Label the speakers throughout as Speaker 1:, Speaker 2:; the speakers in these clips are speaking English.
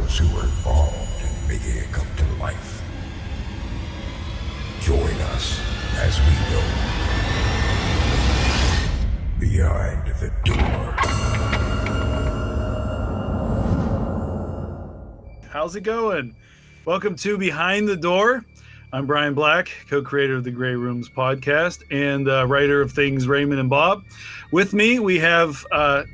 Speaker 1: those who were involved in making it come to life. Join us as we go behind the door.
Speaker 2: How's it going? Welcome to Behind the Door. I'm Brian Black, co-creator of the Grey Rooms podcast and writer of things Raymond and Bob. With me, we have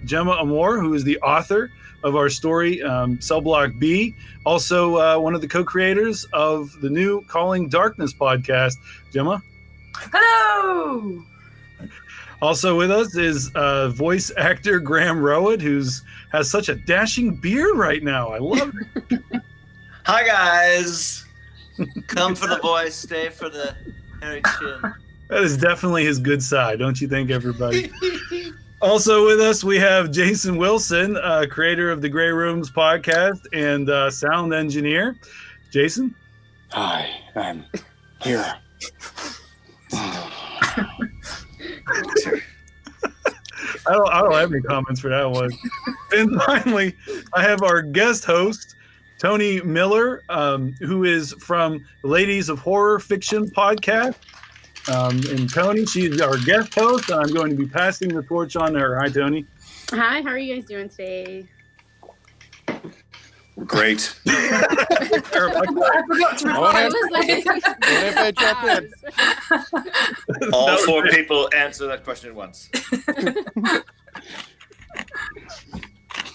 Speaker 2: Gemma Amor, who is the author of our story, Cell Block B. Also, one of the co-creators of the new Calling Darkness podcast. Gemma?
Speaker 3: Hello!
Speaker 2: Also with us is voice actor Graham Rowett, has such a dashing beard right now. I love it.
Speaker 4: Hi, guys. Come for the voice, stay for the hairy chin.
Speaker 2: That is definitely his good side, don't you think, everybody? Also with us, we have Jason Wilson, creator of the Grey Rooms podcast and sound engineer. Jason?
Speaker 5: Hi, I'm here.
Speaker 2: I don't have any comments for that one. And finally, I have our guest host, Toni Miller, who is from Ladies of Horror Fiction podcast. And Toni, she's our guest host, and I'm going to be passing the torch on to her. Hi, Toni.
Speaker 6: Hi, how are you guys doing today?
Speaker 4: Great.
Speaker 3: I forgot to
Speaker 4: All four people answer that question at once.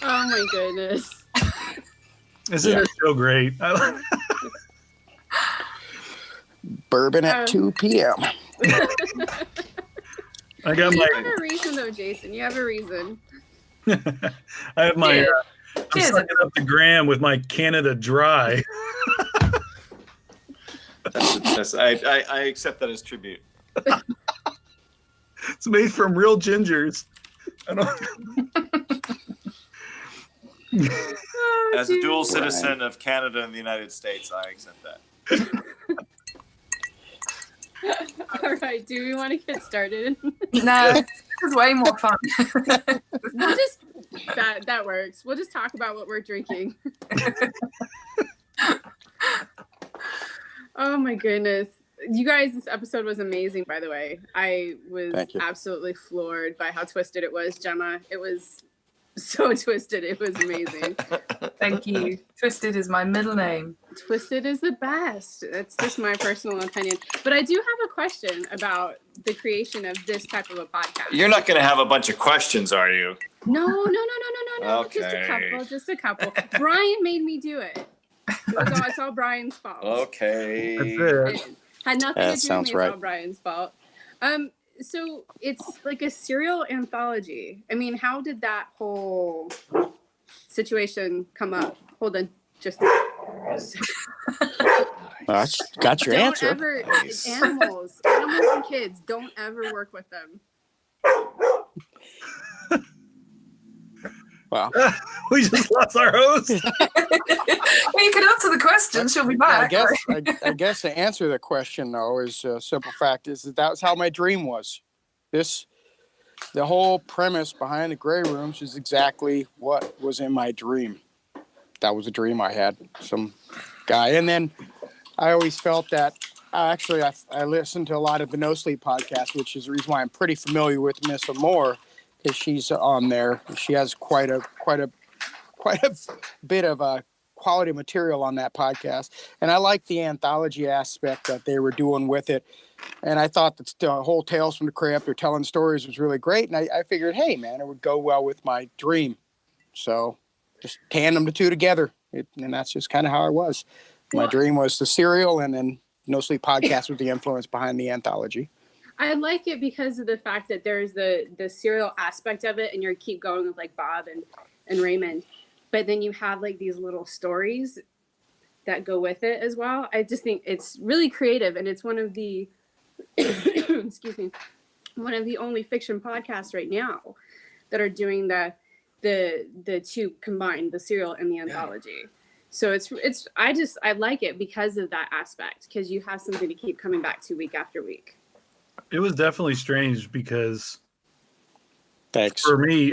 Speaker 6: Oh my goodness.
Speaker 2: Isn't it so great?
Speaker 5: Bourbon at 2 p.m.
Speaker 2: I got
Speaker 6: You
Speaker 2: my.
Speaker 6: have a reason, though, Jason. You have a reason.
Speaker 2: I have my. I'm sucking up the Graham with my Canada Dry.
Speaker 4: I accept that as tribute.
Speaker 2: It's made from real gingers. I don't.
Speaker 4: As a dual citizen of Canada and the United States, I accept that.
Speaker 6: All right, do we want to get started?
Speaker 3: No, this is way more fun.
Speaker 6: We'll just that works. We'll just talk about what we're drinking. Oh my goodness. You guys, this episode was amazing, by the way. I was absolutely floored by how twisted it was, Gemma. It was so twisted. It was amazing.
Speaker 3: Thank you. Twisted is my middle name.
Speaker 6: Twisted is the best. That's just my personal opinion. But I do have a question about the creation of this type of a podcast.
Speaker 4: You're not going to have a bunch of questions, are you?
Speaker 6: No.
Speaker 4: Okay.
Speaker 6: Just a couple. Brian made me do it. It's all Brian's fault.
Speaker 4: Okay.
Speaker 2: That's it.
Speaker 6: It had nothing to do with
Speaker 5: sounds
Speaker 6: me.
Speaker 5: right.
Speaker 6: It's all Brian's fault. So it's like a serial anthology. I mean, how did that whole situation come up? Hold on, just
Speaker 5: Got your answer.
Speaker 6: Animals and kids, don't ever work with them.
Speaker 5: Wow.
Speaker 2: We just lost our host.
Speaker 3: Well, you can answer the question. She'll be back.
Speaker 5: I guess to answer the question, though, is a simple fact is that was how my dream was. The whole premise behind the Grey Rooms is exactly what was in my dream. That was a dream I had, some guy. And then I always felt that, I listened to a lot of the No Sleep podcast, which is the reason why I'm pretty familiar with Miss Amor, because she's on there. She has quite a bit of quality material on that podcast. And I like the anthology aspect that they were doing with it. And I thought that the whole Tales from the Crypt or telling stories was really great. And I figured, hey, man, it would go well with my dream. So just tandem the two together. And that's just kind of how I was. My dream was the serial, and then No Sleep podcast was the influence behind the anthology.
Speaker 6: I like it because of the fact that there's the serial aspect of it, and you keep going with like Bob and Raymond. But then you have like these little stories that go with it as well. I just think it's really creative, and it's one of the excuse me, one of the only fiction podcasts right now that are doing the two combined, the serial and the anthology. So I like it because of that aspect, because you have something to keep coming back to week after week.
Speaker 2: It was definitely strange because
Speaker 5: Thanks.
Speaker 2: for me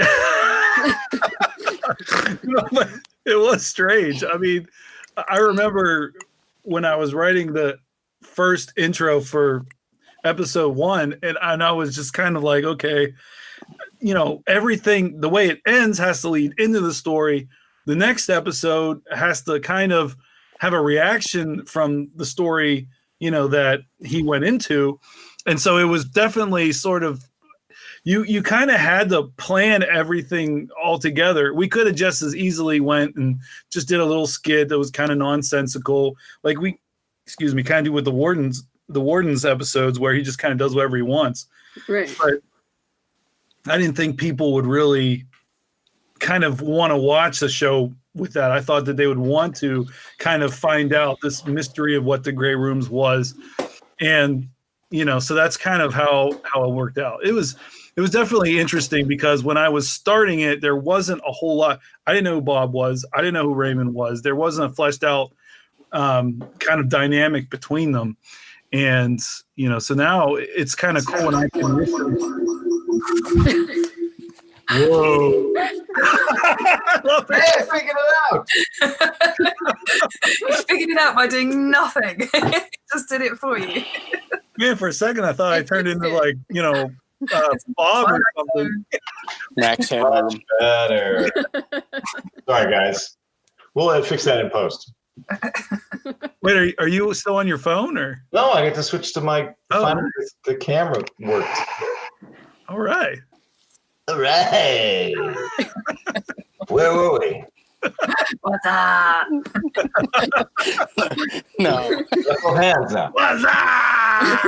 Speaker 2: It was strange. I mean, I remember when I was writing the first intro for episode 1, and I was just kind of like, okay, everything, the way it ends has to lead into the story. The next episode has to kind of have a reaction from the story, that he went into. And so it was definitely sort of, you kind of had to plan everything all together. We could have just as easily went and just did a little skit that was kind of nonsensical. Like kind of do with the Warden's episodes where he just kind of does whatever he wants.
Speaker 6: Right.
Speaker 2: But I didn't think people would really kind of want to watch the show with that. I thought that they would want to kind of find out this mystery of what the Grey Rooms was. And, so that's kind of how it worked out. It was definitely interesting because when I was starting it, there wasn't a whole lot. I didn't know who Bob was. I didn't know who Raymond was. There wasn't a fleshed out kind of dynamic between them. And, so now it's kind of cool when I can listen. Whoa. I love it.
Speaker 4: Hey, I figured it out.
Speaker 3: You figured it out by doing nothing. Just did it for you.
Speaker 2: Man, for a second, I thought I turned into like, Bob or something.
Speaker 5: Max Headroom.
Speaker 7: Much better. Sorry, guys. We'll fix that in post.
Speaker 2: Wait, are you still on your phone or?
Speaker 7: No, I get to switch to my. Finally, the camera worked.
Speaker 2: All right.
Speaker 7: All right. Where were we?
Speaker 3: What's up?
Speaker 5: No.
Speaker 7: Let's go hands now.
Speaker 2: What's up?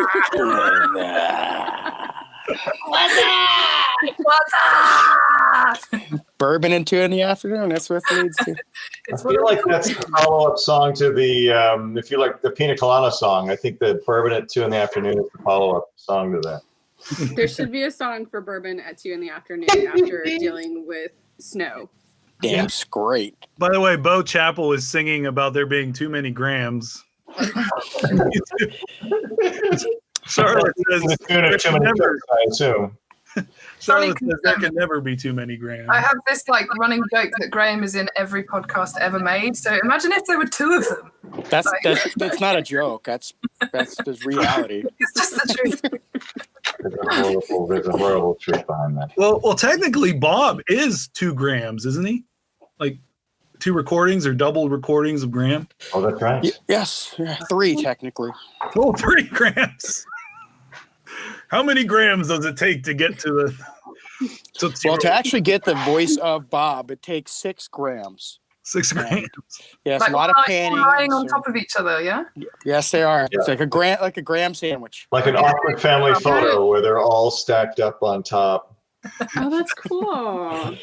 Speaker 3: What's up?
Speaker 5: Bourbon at 2 p.m. That's what it leads to.
Speaker 7: I feel like that's a follow-up song to the, if you like the Pina Colada song, I think the Bourbon at 2 p.m. is the follow-up song to that.
Speaker 6: There should be a song for Bourbon at 2 p.m. after dealing with snow.
Speaker 5: Damn, great.
Speaker 2: By the way, Bo Chappell is singing about there being too many grams. Charlotte says
Speaker 7: To the tune of too many jokes, I assume.
Speaker 2: Charlotte says there can never be too many grams.
Speaker 3: I have this running joke that Graham is in every podcast ever made. So imagine if there were 2 of them.
Speaker 5: That's not a joke. That's the reality.
Speaker 3: It's just the truth.
Speaker 7: There's a horrible truth behind that.
Speaker 2: Well, technically, Bob is 2 grams, isn't he? Like 2 recordings or double recordings of Graham.
Speaker 7: Oh, that's right.
Speaker 5: Yes, 3 technically.
Speaker 2: Oh, 3 grams. How many grams does it take to get to the?
Speaker 5: Well, to actually get the voice of Bob, it takes 6 grams.
Speaker 2: 6 grams.
Speaker 5: Yes, a lot of panning.
Speaker 3: Lying on top of each other, yeah?
Speaker 5: Yes, they are.
Speaker 7: Yeah.
Speaker 5: It's like a graham sandwich.
Speaker 7: Like an awkward family photo where they're all stacked up on top.
Speaker 6: Oh, that's cool.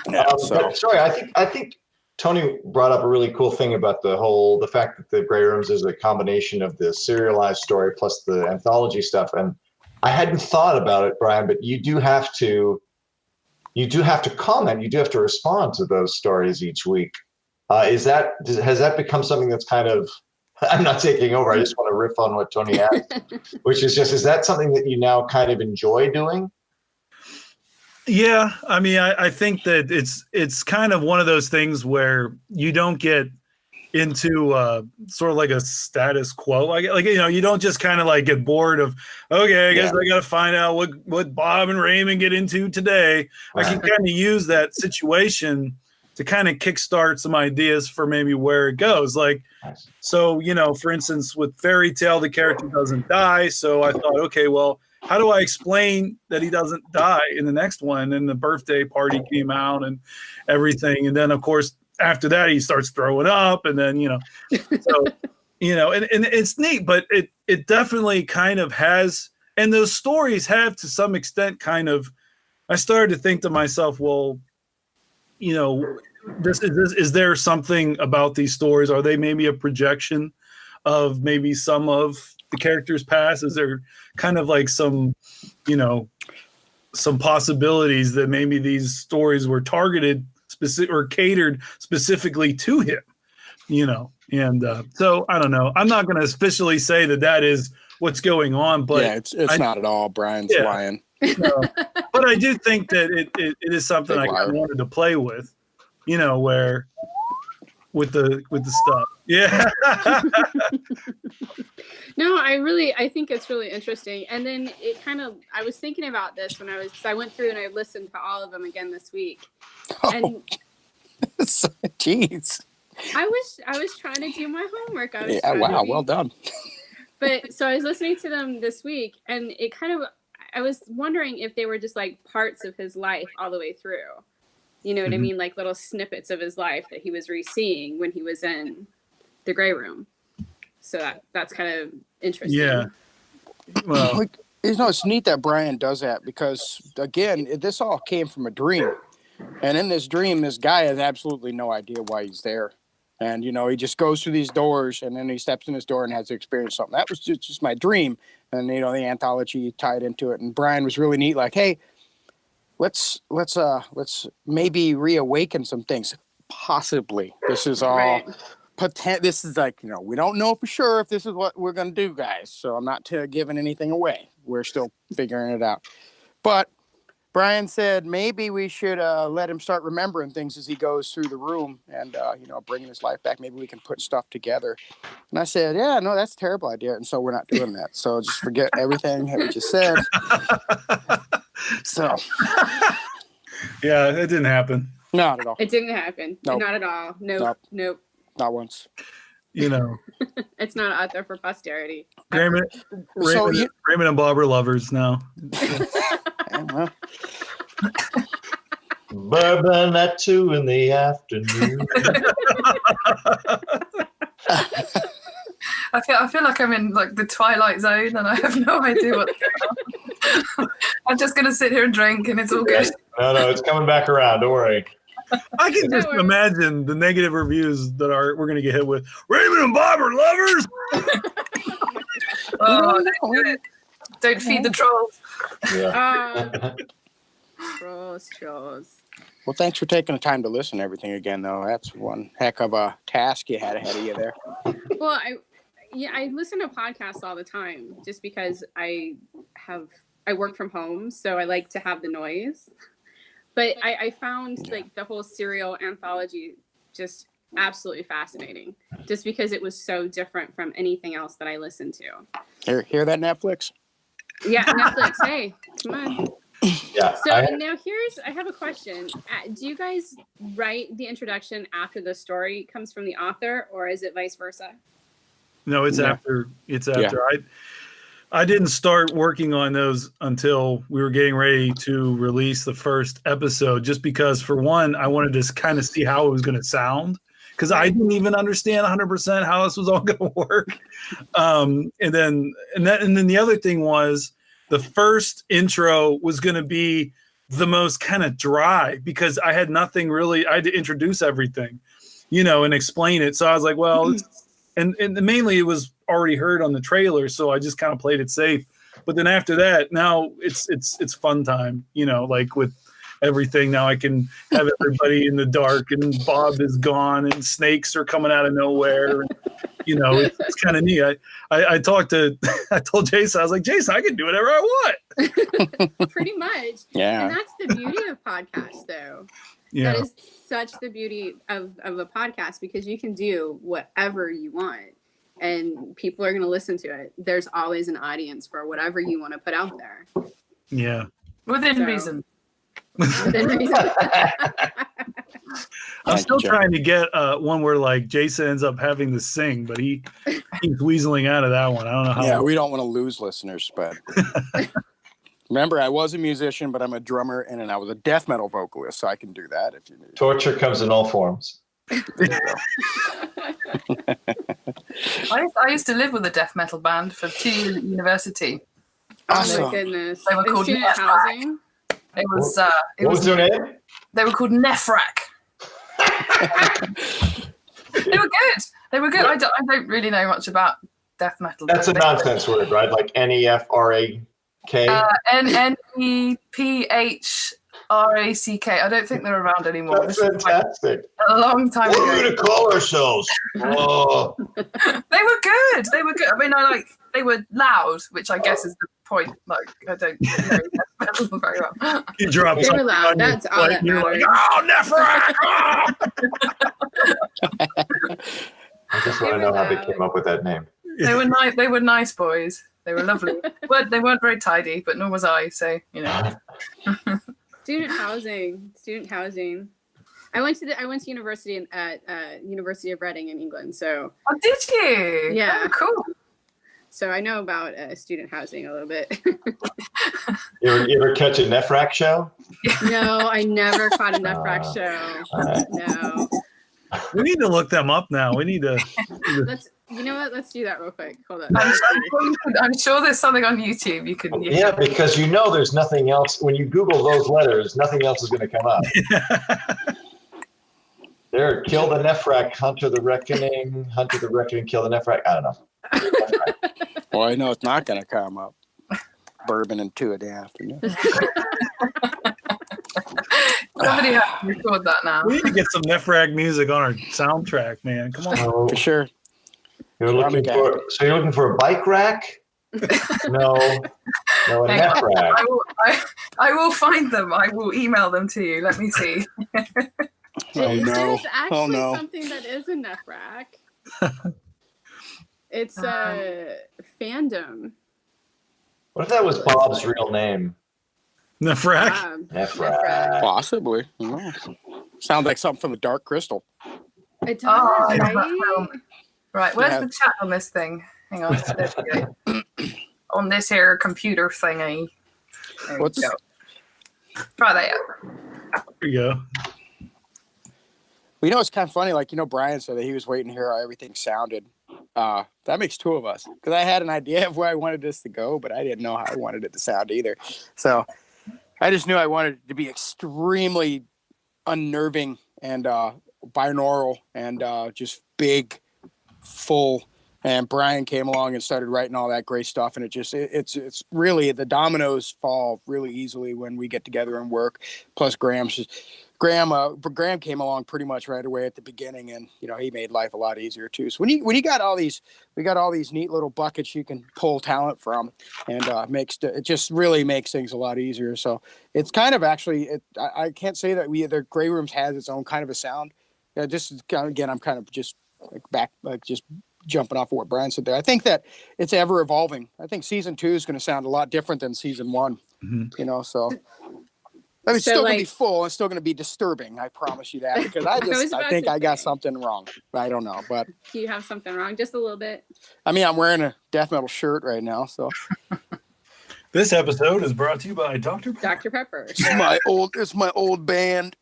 Speaker 7: But sorry, I think Toni brought up a really cool thing about the fact that the Grey Rooms is a combination of the serialized story plus the anthology stuff. And I hadn't thought about it, Brian, but you do have to comment. You do have to respond to those stories each week. Has that become something that's kind of, I'm not taking over. I just want to riff on what Toni asked, which is is that something that you now kind of enjoy doing?
Speaker 2: Yeah, I mean, I think that it's kind of one of those things where you don't get into sort of like a status quo. Like you don't just kind of like get bored of, okay, I guess I got to find out what Bob and Raymond get into today. Right. I can kind of use that situation to kind of kickstart some ideas for maybe where it goes. Like, so, for instance, with Fairy Tale, the character doesn't die. So I thought, okay, well, how do I explain that he doesn't die in the next one? And the birthday party came out and everything. And then, of course, after that, he starts throwing up. And then, so, and it's neat, but it definitely kind of has, and those stories have to some extent kind of, I started to think to myself, well, is there something about these stories? Are they maybe a projection of maybe some of the characters' past? Is there kind of like some possibilities that maybe these stories were targeted or catered specifically to him, and so I don't know. I'm not going to officially say that is what's going on, but
Speaker 5: it's not at all. Brian's lying.
Speaker 2: But I do think that it is something I kind of wanted to play with. you know, where with the stuff. Yeah.
Speaker 6: No, I think it's really interesting. And then I was thinking about this when I went through and I listened to all of them again this week. And
Speaker 5: jeez.
Speaker 6: I was trying to do my homework.
Speaker 5: Wow, well done.
Speaker 6: But so I was listening to them this week, and I was wondering if they were just like parts of his life all the way through. You know what I mean? Like little snippets of his life that he was re-seeing when he was in the Grey Room. So that's kind of interesting.
Speaker 2: Yeah. Well,
Speaker 5: It's neat that Brian does that because, again, this all came from a dream. And in this dream, this guy has absolutely no idea why he's there. And, you know, he just goes through these doors and then he steps in his door and has to experience something. That was just my dream. And, you know, the anthology tied into it. And Brian was really neat. Like, hey, let's maybe reawaken some things. Possibly. This is all
Speaker 6: Right.
Speaker 5: This is like, you know, we don't know for sure if this is what we're going to do, guys. So I'm not giving anything away. We're still figuring it out. But Brian said maybe we should let him start remembering things as he goes through the room and, you know, bringing his life back. Maybe we can put stuff together. And I said, yeah, no, that's a terrible idea. And so we're not doing that. So just forget everything that we just said. So.
Speaker 2: yeah, it didn't happen.
Speaker 5: Not at all.
Speaker 6: It didn't happen.
Speaker 5: Nope.
Speaker 6: Not at all. Nope.
Speaker 5: Not once.
Speaker 2: You know.
Speaker 6: It's not out there for posterity.
Speaker 2: Raymond and Bob are lovers now.
Speaker 5: Well.
Speaker 7: Bourbon at 2 in the afternoon.
Speaker 3: I feel like I'm in like the Twilight Zone and I have no idea what's going on. I'm just going to sit here and drink and it's all good.
Speaker 7: No, it's coming back around. Don't worry.
Speaker 2: I can just imagine the negative reviews that we're going to get hit with. Raymond and Bob are lovers.
Speaker 3: Don't feed the trolls.
Speaker 7: Yeah.
Speaker 6: Trolls.
Speaker 5: Well, thanks for taking the time to listen to everything again, though. That's one heck of a task you had ahead of you there.
Speaker 6: Well, I listen to podcasts all the time just because I work from home, so I like to have the noise. But I found like the whole serial anthology just absolutely fascinating, just because it was so different from anything else that I listened to.
Speaker 5: Hear that, Netflix?
Speaker 6: Yeah, Netflix. Hey, come on.
Speaker 7: Yeah.
Speaker 6: So now I have a question. Do you guys write the introduction after the story comes from the author, or is it vice versa?
Speaker 2: No, it's after. It's after. I didn't start working on those until we were getting ready to release the first episode, just because, for one, I wanted to kind of see how it was going to sound, because I didn't even understand 100% how this was all going to work. And then the other thing was, the first intro was going to be the most kind of dry, because I had nothing really. I had to introduce everything, you know, and explain it. So I was like, well, and mainly it was already heard on the trailer, so I just kind of played it safe. But then after that, now it's fun time, you know, like with everything. Now I can have everybody in the dark, and Bob is gone, and snakes are coming out of nowhere. And, you know, it's kind of neat. I told Jason, I was like, Jason, I can do whatever I want.
Speaker 6: Pretty much.
Speaker 5: Yeah.
Speaker 6: And that's the beauty of podcasts, though.
Speaker 2: Yeah.
Speaker 6: That is such the beauty of a podcast, because you can do whatever you want and people are going to listen to it. There's always an audience for whatever you want to put out there.
Speaker 2: Yeah.
Speaker 3: Within reason.
Speaker 6: Within reason.
Speaker 2: I'm still trying to get one where like Jason ends up having to sing, but he's weaseling out of that one. I don't know how.
Speaker 5: Yeah, we don't want to lose listeners, but remember, I was a musician, but I'm a drummer, and I was a death metal vocalist, so I can do that if you need.
Speaker 7: Torture comes in all forms.
Speaker 3: I used to live with a death metal band for 2 years at university.
Speaker 5: Awesome.
Speaker 6: Oh my goodness.
Speaker 3: They were called
Speaker 6: student
Speaker 3: Nephrak.
Speaker 6: housing.
Speaker 3: It was.
Speaker 7: What was their name?
Speaker 3: They were called Nephrak. They were good. They were good. I don't really know much about death metal.
Speaker 7: That's a nonsense word, right? Like Nefrak.
Speaker 3: Nefrak. I don't think they're around anymore.
Speaker 7: That's fantastic.
Speaker 3: A long time
Speaker 7: What
Speaker 3: ago.
Speaker 7: are we going to call ourselves? Oh.
Speaker 3: They were good. They were good. I mean, they were loud, which I guess is the point. Like I don't know metal very well.
Speaker 2: You drop
Speaker 6: They were
Speaker 2: something
Speaker 6: loud.
Speaker 2: on your
Speaker 6: That's all
Speaker 2: plate,
Speaker 6: that
Speaker 2: and you're like,
Speaker 6: matters.
Speaker 2: oh, Nephrak!
Speaker 7: I just want to know how they came up with that name.
Speaker 3: They were nice. They were nice boys. They were lovely. But they weren't very tidy. But nor was I. So you know.
Speaker 6: Student housing. I went to university at University of Reading in England. So
Speaker 3: Oh, did you?
Speaker 6: Yeah.
Speaker 3: Oh, cool.
Speaker 6: so I know about student housing a little bit.
Speaker 7: You ever catch a Nephrak show?
Speaker 6: No, I never caught a Nephrak show.
Speaker 7: Alright.
Speaker 6: No.
Speaker 2: We need to look them up now. We need to.
Speaker 6: You know what? Let's do that real quick. Hold on.
Speaker 3: I'm sure there's something on YouTube you could.
Speaker 7: Yeah, because there's nothing else. When you Google those letters, nothing else is going to come up. There, kill the Nephrak, Hunter the Reckoning, kill the Nephrak. I don't know.
Speaker 5: Well, I know it's not going to come up. Bourbon and 2 in the afternoon.
Speaker 3: Somebody has to record that now.
Speaker 2: We need to get some Nephrak music on our soundtrack, man. Come on.
Speaker 7: So
Speaker 5: For sure.
Speaker 7: you're looking for a bike rack? No, a
Speaker 3: Hang on.
Speaker 7: Nephrak.
Speaker 3: I will find them. I will email them to you. Let me see.
Speaker 5: Oh, no.
Speaker 6: There's actually
Speaker 5: Oh, no.
Speaker 6: something that is a Nephrak. It's a fandom.
Speaker 7: What if that was Bob's real name?
Speaker 2: Nephrak?
Speaker 7: Nephrak.
Speaker 5: Possibly. Sounds like something from the Dark Crystal.
Speaker 6: It does,
Speaker 3: Oh, I
Speaker 6: right?
Speaker 3: love that film. Right, where's
Speaker 5: Yeah.
Speaker 3: the chat on this thing? Hang on. There we go. On this here computer thingy. There we
Speaker 5: What's-
Speaker 3: go. Try that out.
Speaker 2: There you go.
Speaker 5: Well, it's kind of funny. Brian said that he was waiting to hear how everything sounded. That makes 2 of us. Because I had an idea of where I wanted this to go, but I didn't know how I wanted it to sound either. So I just knew I wanted it to be extremely unnerving and binaural and just big, full. And Brian came along and started writing all that great stuff. And it's really, the dominoes fall really easily when we get together and work. Plus Graham came along pretty much right away at the beginning, and he made life a lot easier too. So when you got all these, we got all these neat little buckets you can pull talent from, and it just really makes things a lot easier. So it's kind of actually, I can't say that the Grey Rooms has its own kind of a sound. Again, I'm kind of just just jumping off of what Brian said there. I think that it's ever evolving. I think season 2 is going to sound a lot different than season 1.
Speaker 2: Mm-hmm.
Speaker 5: So. It's still going to be full. It's still going to be disturbing. I promise you that, because I think I got something wrong. I don't know, but
Speaker 6: You have something wrong, just a little bit.
Speaker 5: I mean, I'm wearing a death metal shirt right now, so
Speaker 2: This episode is brought to you by Dr. Pepper.
Speaker 6: Dr. Pepper.
Speaker 5: it's my old band.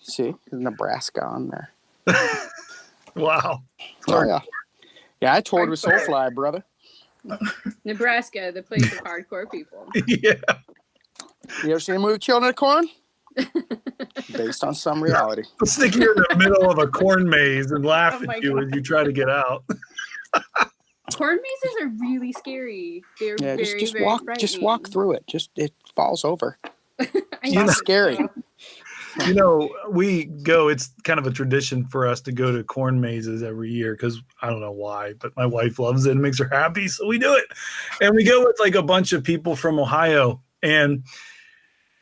Speaker 5: See, there's Nebraska on there.
Speaker 2: Wow.
Speaker 5: Oh, yeah. I toured with Soulfly, brother.
Speaker 6: Nebraska, the place of hardcore people.
Speaker 2: Yeah.
Speaker 5: You ever seen the movie Children of the Corn? Based on some reality.
Speaker 2: I'll stick you in the middle of a corn maze and laugh
Speaker 6: Oh my
Speaker 2: at you
Speaker 6: God.
Speaker 2: as you try to get out.
Speaker 6: Corn mazes are really scary. They're
Speaker 5: Yeah,
Speaker 6: very,
Speaker 5: just
Speaker 6: very
Speaker 5: walk
Speaker 6: frightening.
Speaker 5: through it. It falls over.
Speaker 6: I
Speaker 5: It's
Speaker 6: know.
Speaker 5: not scary.
Speaker 2: It's kind of a tradition for us to go to corn mazes every year because I don't know why, but my wife loves it and makes her happy. So we do it. And we go with a bunch of people from Ohio. And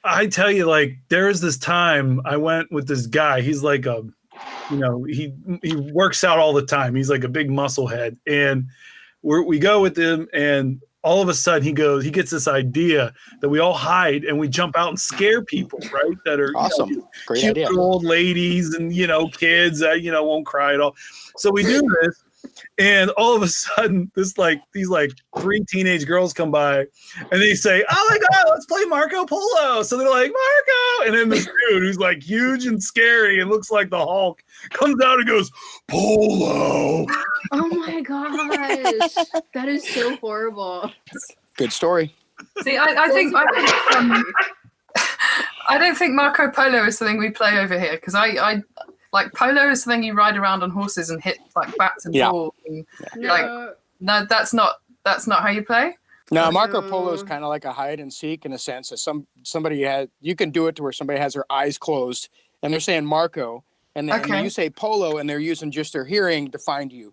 Speaker 2: I tell you, there was this time I went with this guy. He's he works out all the time. He's like a big muscle head. And we go with him, and all of a sudden he gets this idea that we all hide and we jump out and scare people, right? That are
Speaker 5: Awesome. Great
Speaker 2: cute
Speaker 5: idea.
Speaker 2: old ladies and kids that won't cry at all. So we do this, and all of a sudden these 3 teenage girls come by and they say, "Oh my God, let's play Marco Polo." So they're like, "Marco," and then this dude who's huge and scary and looks like the Hulk comes out and goes, "Polo."
Speaker 6: Oh my gosh. That is so horrible.
Speaker 5: Good story.
Speaker 3: See, I think I don't think Marco Polo is something we play over here, because I like polo is something you ride around on horses and hit bats and balls. And,
Speaker 6: No,
Speaker 3: no, that's not how you play.
Speaker 5: No, Marco Polo is kind of like a hide and seek in a sense that you can do it to where somebody has their eyes closed and they're saying Marco, and then you say Polo and they're using just their hearing to find you.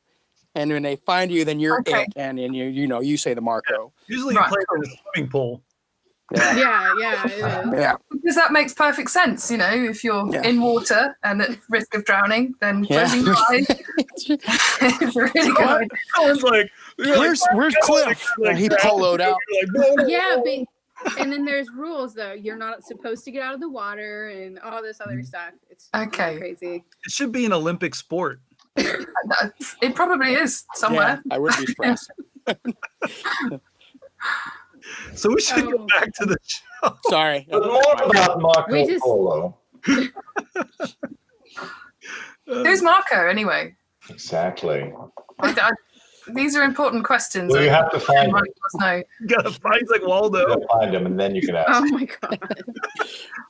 Speaker 5: And when they find you, then you're
Speaker 3: Okay.
Speaker 5: it, and then you say the Marco.
Speaker 2: Usually you
Speaker 3: Right.
Speaker 2: play in a swimming pool.
Speaker 6: Yeah, it is.
Speaker 5: Yeah.
Speaker 3: Because that makes perfect sense, if you're
Speaker 5: Yeah.
Speaker 3: in water and at risk of drowning, then
Speaker 5: Yeah.
Speaker 3: closing your eyes is really good.
Speaker 2: Someone's like,
Speaker 5: Where's Cliff?
Speaker 2: Like,
Speaker 5: He poloed out.
Speaker 2: You're like,
Speaker 6: Yeah, but and then there's rules though. You're not supposed to get out of the water and all this other stuff. It's
Speaker 3: Okay.
Speaker 6: crazy.
Speaker 2: it should be an Olympic sport.
Speaker 3: It probably is somewhere.
Speaker 5: Yeah, I would be surprised.
Speaker 2: So we should go back to the show.
Speaker 5: Sorry.
Speaker 7: But more about Marco
Speaker 6: We just-
Speaker 7: Polo.
Speaker 3: Who's Marco anyway?
Speaker 7: Exactly.
Speaker 3: These are important questions.
Speaker 7: Well, you have to find him.
Speaker 3: Everybody must know.
Speaker 2: You gotta find, he's like
Speaker 7: You
Speaker 2: Waldo.
Speaker 7: gotta find him, and then you can ask.
Speaker 6: Oh my god.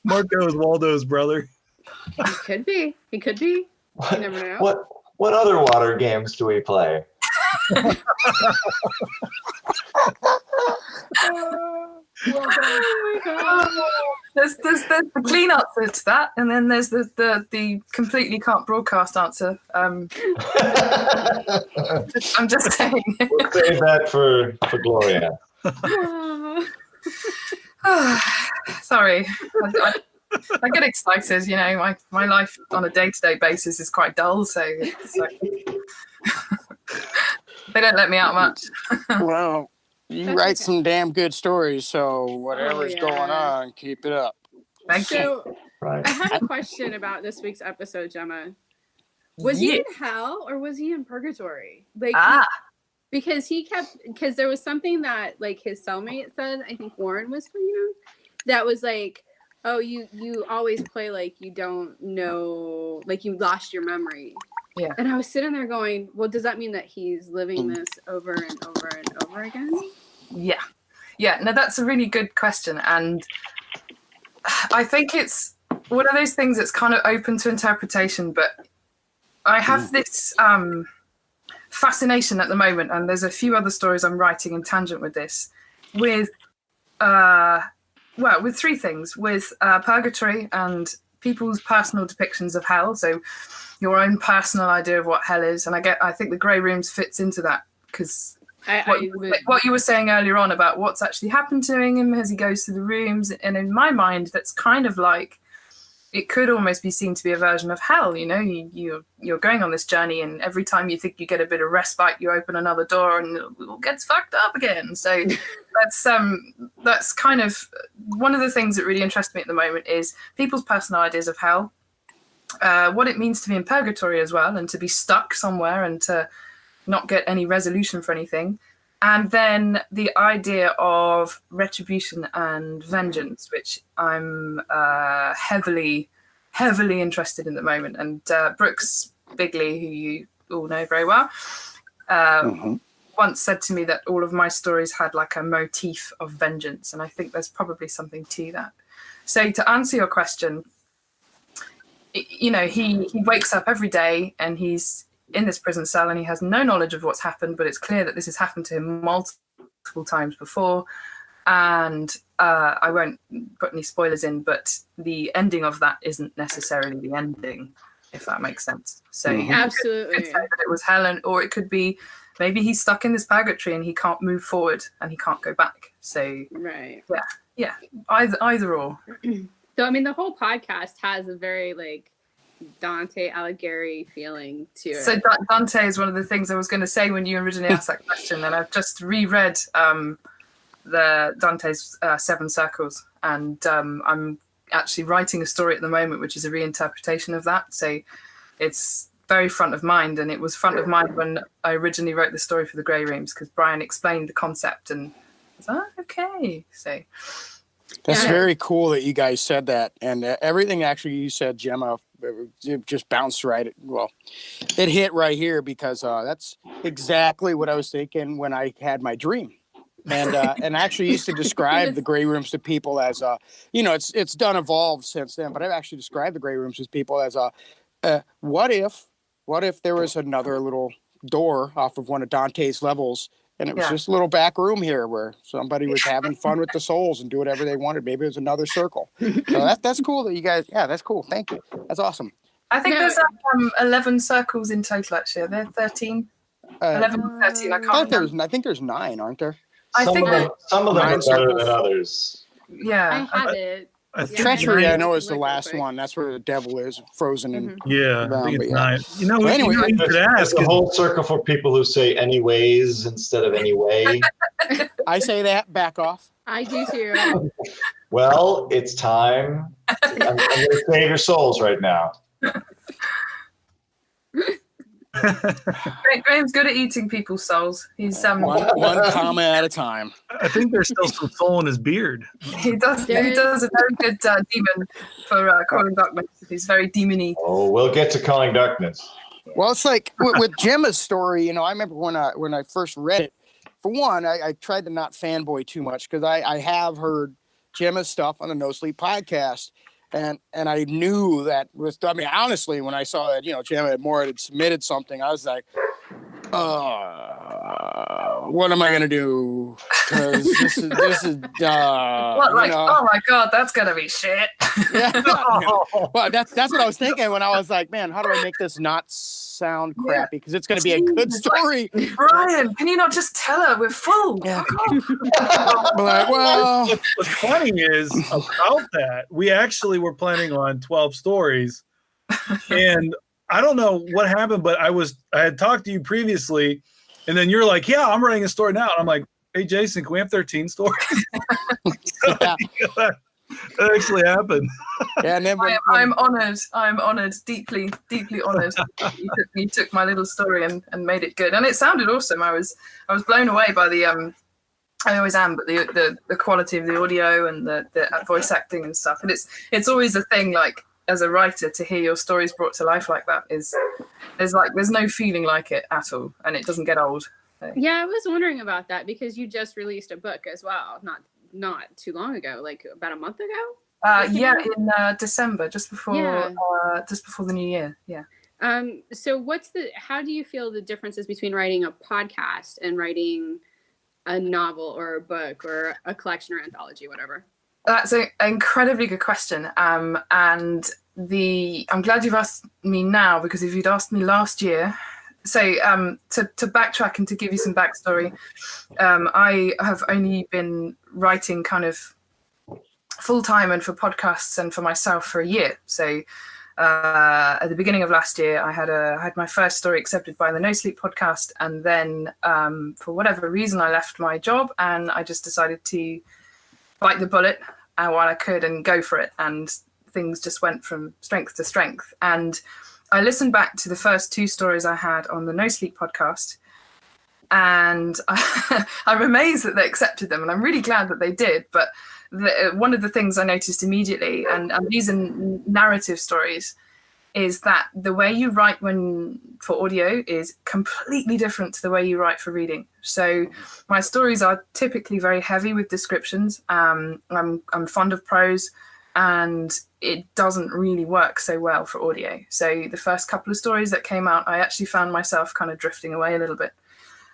Speaker 2: Marco is Waldo's brother.
Speaker 6: He could be. He could be. You never know.
Speaker 7: What other water games do we play?
Speaker 6: Oh my god.
Speaker 3: There's the clean answer to that, and then there's the completely can't broadcast answer. I'm just saying.
Speaker 7: We'll save that for Gloria.
Speaker 3: Sorry, I get excited. My life on a day-to-day basis is quite dull, so it's like, they don't let me out much.
Speaker 5: Well, you
Speaker 6: That's
Speaker 5: write
Speaker 6: okay.
Speaker 5: some damn good stories, so whatever's
Speaker 6: yeah.
Speaker 5: going on, keep it up.
Speaker 3: Thank you.
Speaker 6: So
Speaker 7: Right.
Speaker 6: I have a question about this week's episode, Gemma. Was he
Speaker 3: Yeah.
Speaker 6: in hell or was he in purgatory? Like because there was something that like his cellmate said, I think Warren was for you, that was like, oh, you always play like you don't know, like you lost your memory.
Speaker 3: Yeah.
Speaker 6: And I was sitting there going, well, does that mean that he's living this over and over and over again?
Speaker 3: Yeah. No, that's a really good question, and I think it's one of those things that's kind of open to interpretation. But I have this fascination at the moment, and there's a few other stories I'm writing in tangent with this, with three things: with purgatory and people's personal depictions of hell. So your own personal idea of what hell is, and I think the Grey Rooms fits into that, because what you were saying earlier on about what's actually happened to him as he goes through the rooms, and in my mind that's kind of like, it could almost be seen to be a version of hell. You're going on this journey, and every time you think you get a bit of respite, you open another door and it all gets fucked up again. So that's kind of one of the things that really interests me at the moment, is people's personal ideas of hell, what it means to be in purgatory as well, and to be stuck somewhere and to not get any resolution for anything, and then the idea of retribution and vengeance, which I'm heavily interested in at the moment. And Brooks Bigley, who you all know very well, once said to me that all of my stories had like a motif of vengeance, and I think there's probably something to that. So to answer your question, he wakes up every day and he's in this prison cell and he has no knowledge of what's happened, but it's clear that this has happened to him multiple times before. And I won't put any spoilers in, but the ending of that isn't necessarily the ending, if that makes sense. So
Speaker 6: Absolutely.
Speaker 3: you could say that it was hell, or it could be maybe he's stuck in this purgatory and he can't move forward and he can't go back. So
Speaker 6: Right.
Speaker 3: yeah, either or.
Speaker 6: So I mean, the whole podcast has a very like Dante Alighieri feeling to it.
Speaker 3: So Dante is one of the things I was going to say when you originally asked that question, and I've just reread the Dante's Seven Circles, and I'm actually writing a story at the moment which is a reinterpretation of that. So it's very front of mind, and it was front of mind when I originally wrote the story for the Grey Rooms, because Brian explained the concept, and I was okay. So
Speaker 5: That's
Speaker 6: Yeah.
Speaker 5: very cool that you guys said that, and everything actually you said, Gemma, it just bounced right. Well, it hit right here, because that's exactly what I was thinking when I had my dream, and actually used to describe the Grey Rooms to people as it's done evolved since then, but I've actually described the Grey Rooms to people as what if there was another little door off of one of Dante's levels, and it was just a little back room here where somebody was having fun with the souls and do whatever they wanted. Maybe it was another circle. So that's cool that you guys. Yeah, that's cool. Thank you. That's awesome.
Speaker 3: I think
Speaker 6: Yeah.
Speaker 3: there's 11 circles in total. Actually, are there 13? 11 or 13. I can't remember.
Speaker 5: I think there's 9, aren't there?
Speaker 7: Some of them are better
Speaker 5: circles.
Speaker 7: than others.
Speaker 3: Yeah.
Speaker 6: I have it.
Speaker 5: Treachery, I know, is the
Speaker 6: Look
Speaker 5: last
Speaker 6: real quick.
Speaker 5: one. That's where the devil is, frozen in.
Speaker 2: Yeah, I think it's 9. You know,
Speaker 5: Anyway,
Speaker 2: you could ask.
Speaker 7: There's a whole circle for people who say anyways instead of anyway.
Speaker 5: I say that, back off.
Speaker 6: I do too.
Speaker 7: Well, it's time. I'm going to save your souls right now.
Speaker 3: Graham's good at eating people's souls. He's
Speaker 5: one comma at a time.
Speaker 2: I think there's still some soul in his beard.
Speaker 3: He does a very good demon for calling darkness. He's very demony.
Speaker 7: Oh, we'll get to calling darkness.
Speaker 5: Well, it's like with Gemma's story. You know, I remember when I first read it. For one, I tried to not fanboy too much because I have heard Gemma's stuff on the No Sleep podcast. And I knew that honestly, when I saw that, Gemma Amor had submitted something, I was like, what am I going to do? Because this is
Speaker 3: oh my God, that's going to be shit.
Speaker 5: Well, that's what I was thinking when I was like, man, how do I make this not sound crappy? Because it's going to be a good story.
Speaker 3: Like, Brian, can you not just tell her we're full?
Speaker 5: Yeah. But
Speaker 2: What's funny is about that, we actually were planning on 12 stories, and I don't know what happened, but I had talked to you previously, and then you're like, yeah, I'm writing a story now. And I'm like, hey, Jason, can we have 13 stories?
Speaker 5: Yeah.
Speaker 2: That actually happened.
Speaker 5: Yeah, and then
Speaker 3: I'm honored. I'm honored, deeply, deeply honored. You took my little story and made it good, and it sounded awesome. I was blown away by the I always am, but the quality of the audio and the voice acting and stuff. And it's always a thing, like, as a writer, to hear your stories brought to life like that there's no feeling like it at all, and it doesn't get old. So.
Speaker 6: Yeah, I was wondering about that because you just released a book as well, not too long ago, like about a month ago.
Speaker 3: In December, just before the new year. Yeah.
Speaker 6: So how do you feel the differences between writing a podcast and writing a novel or a book or a collection or anthology, whatever?
Speaker 3: That's an incredibly good question. And I'm glad you've asked me now, because if you'd asked me last year, so to backtrack and to give you some backstory, I have only been writing kind of full time and for podcasts and for myself for a year. So at the beginning of last year, I had my first story accepted by the No Sleep podcast, and then for whatever reason, I left my job and I just decided to bite the bullet while I could and go for it. And things just went from strength to strength. And I listened back to the first 2 stories I had on the No Sleep podcast, and I'm amazed that they accepted them, and I'm really glad that they did. But one of the things I noticed immediately, and these are narrative stories, is that the way you write for audio is completely different to the way you write for reading. So my stories are typically very heavy with descriptions. I'm fond of prose, and it doesn't really work so well for audio. So the first couple of stories that came out, I actually found myself kind of drifting away a little bit.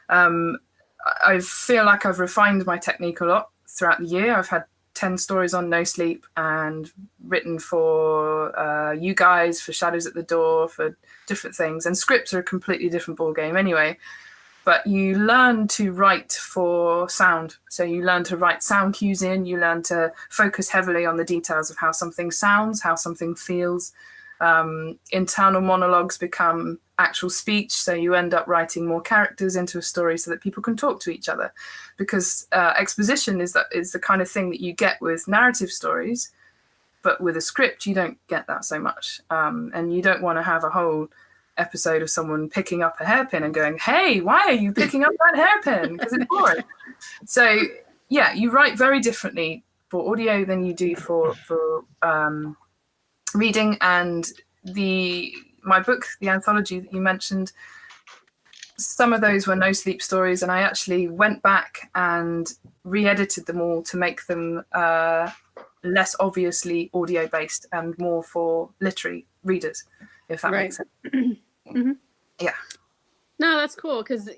Speaker 3: I feel like I've refined my technique a lot throughout the year. I've had 10 stories on No Sleep and written for you guys, for Shadows at the Door, for different things. And scripts are a completely different ballgame anyway. But you learn to write for sound. So you learn to write sound cues in, you learn to focus heavily on the details of how something sounds, how something feels. Internal monologues become actual speech, so you end up writing more characters into a story so that people can talk to each other. Because exposition is the kind of thing that you get with narrative stories, but with a script you don't get that so much. And you don't want to have a whole episode of someone picking up a hairpin and going, hey, why are you picking up that hairpin? Because it's boring. So yeah, you write very differently for audio than you do for reading. And my book, the anthology that you mentioned, some of those were No Sleep stories, and I actually went back and re-edited them all to make them less obviously audio based and more for literary readers, if that makes sense.
Speaker 6: Mm-hmm.
Speaker 3: Yeah.
Speaker 6: No, that's cool, because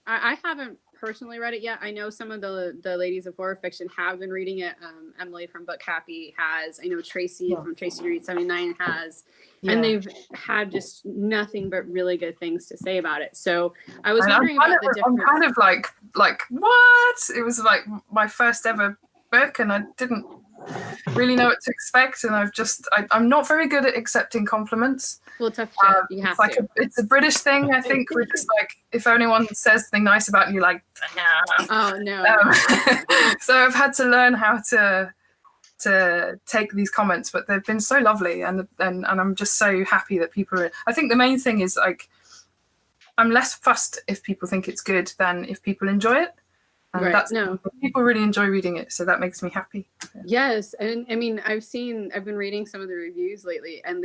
Speaker 6: I haven't personally read it yet. I know some of the ladies of horror fiction have been reading it. Emily from Book Happy has. I know Tracy from Tracy Read 79 has. Yeah. And they've had just nothing but really good things to say about it. So I was wondering about the difference.
Speaker 3: I'm kind of like what? It was like my first ever book, and I didn't really know what to expect, and I'm not very good at accepting compliments.
Speaker 6: Well, tough shit. You have to.
Speaker 3: It's a British thing, I think. We're just like, if anyone says something nice about you, like, nah.
Speaker 6: Oh no.
Speaker 3: So I've had to learn how to take these comments, but they've been so lovely, and I'm just so happy that people are. I think the main thing is like, I'm less fussed if people think it's good than if people enjoy it. And
Speaker 6: right.
Speaker 3: People really enjoy reading it, so that makes me happy.
Speaker 6: Yes, and I mean, I've been reading some of the reviews lately, and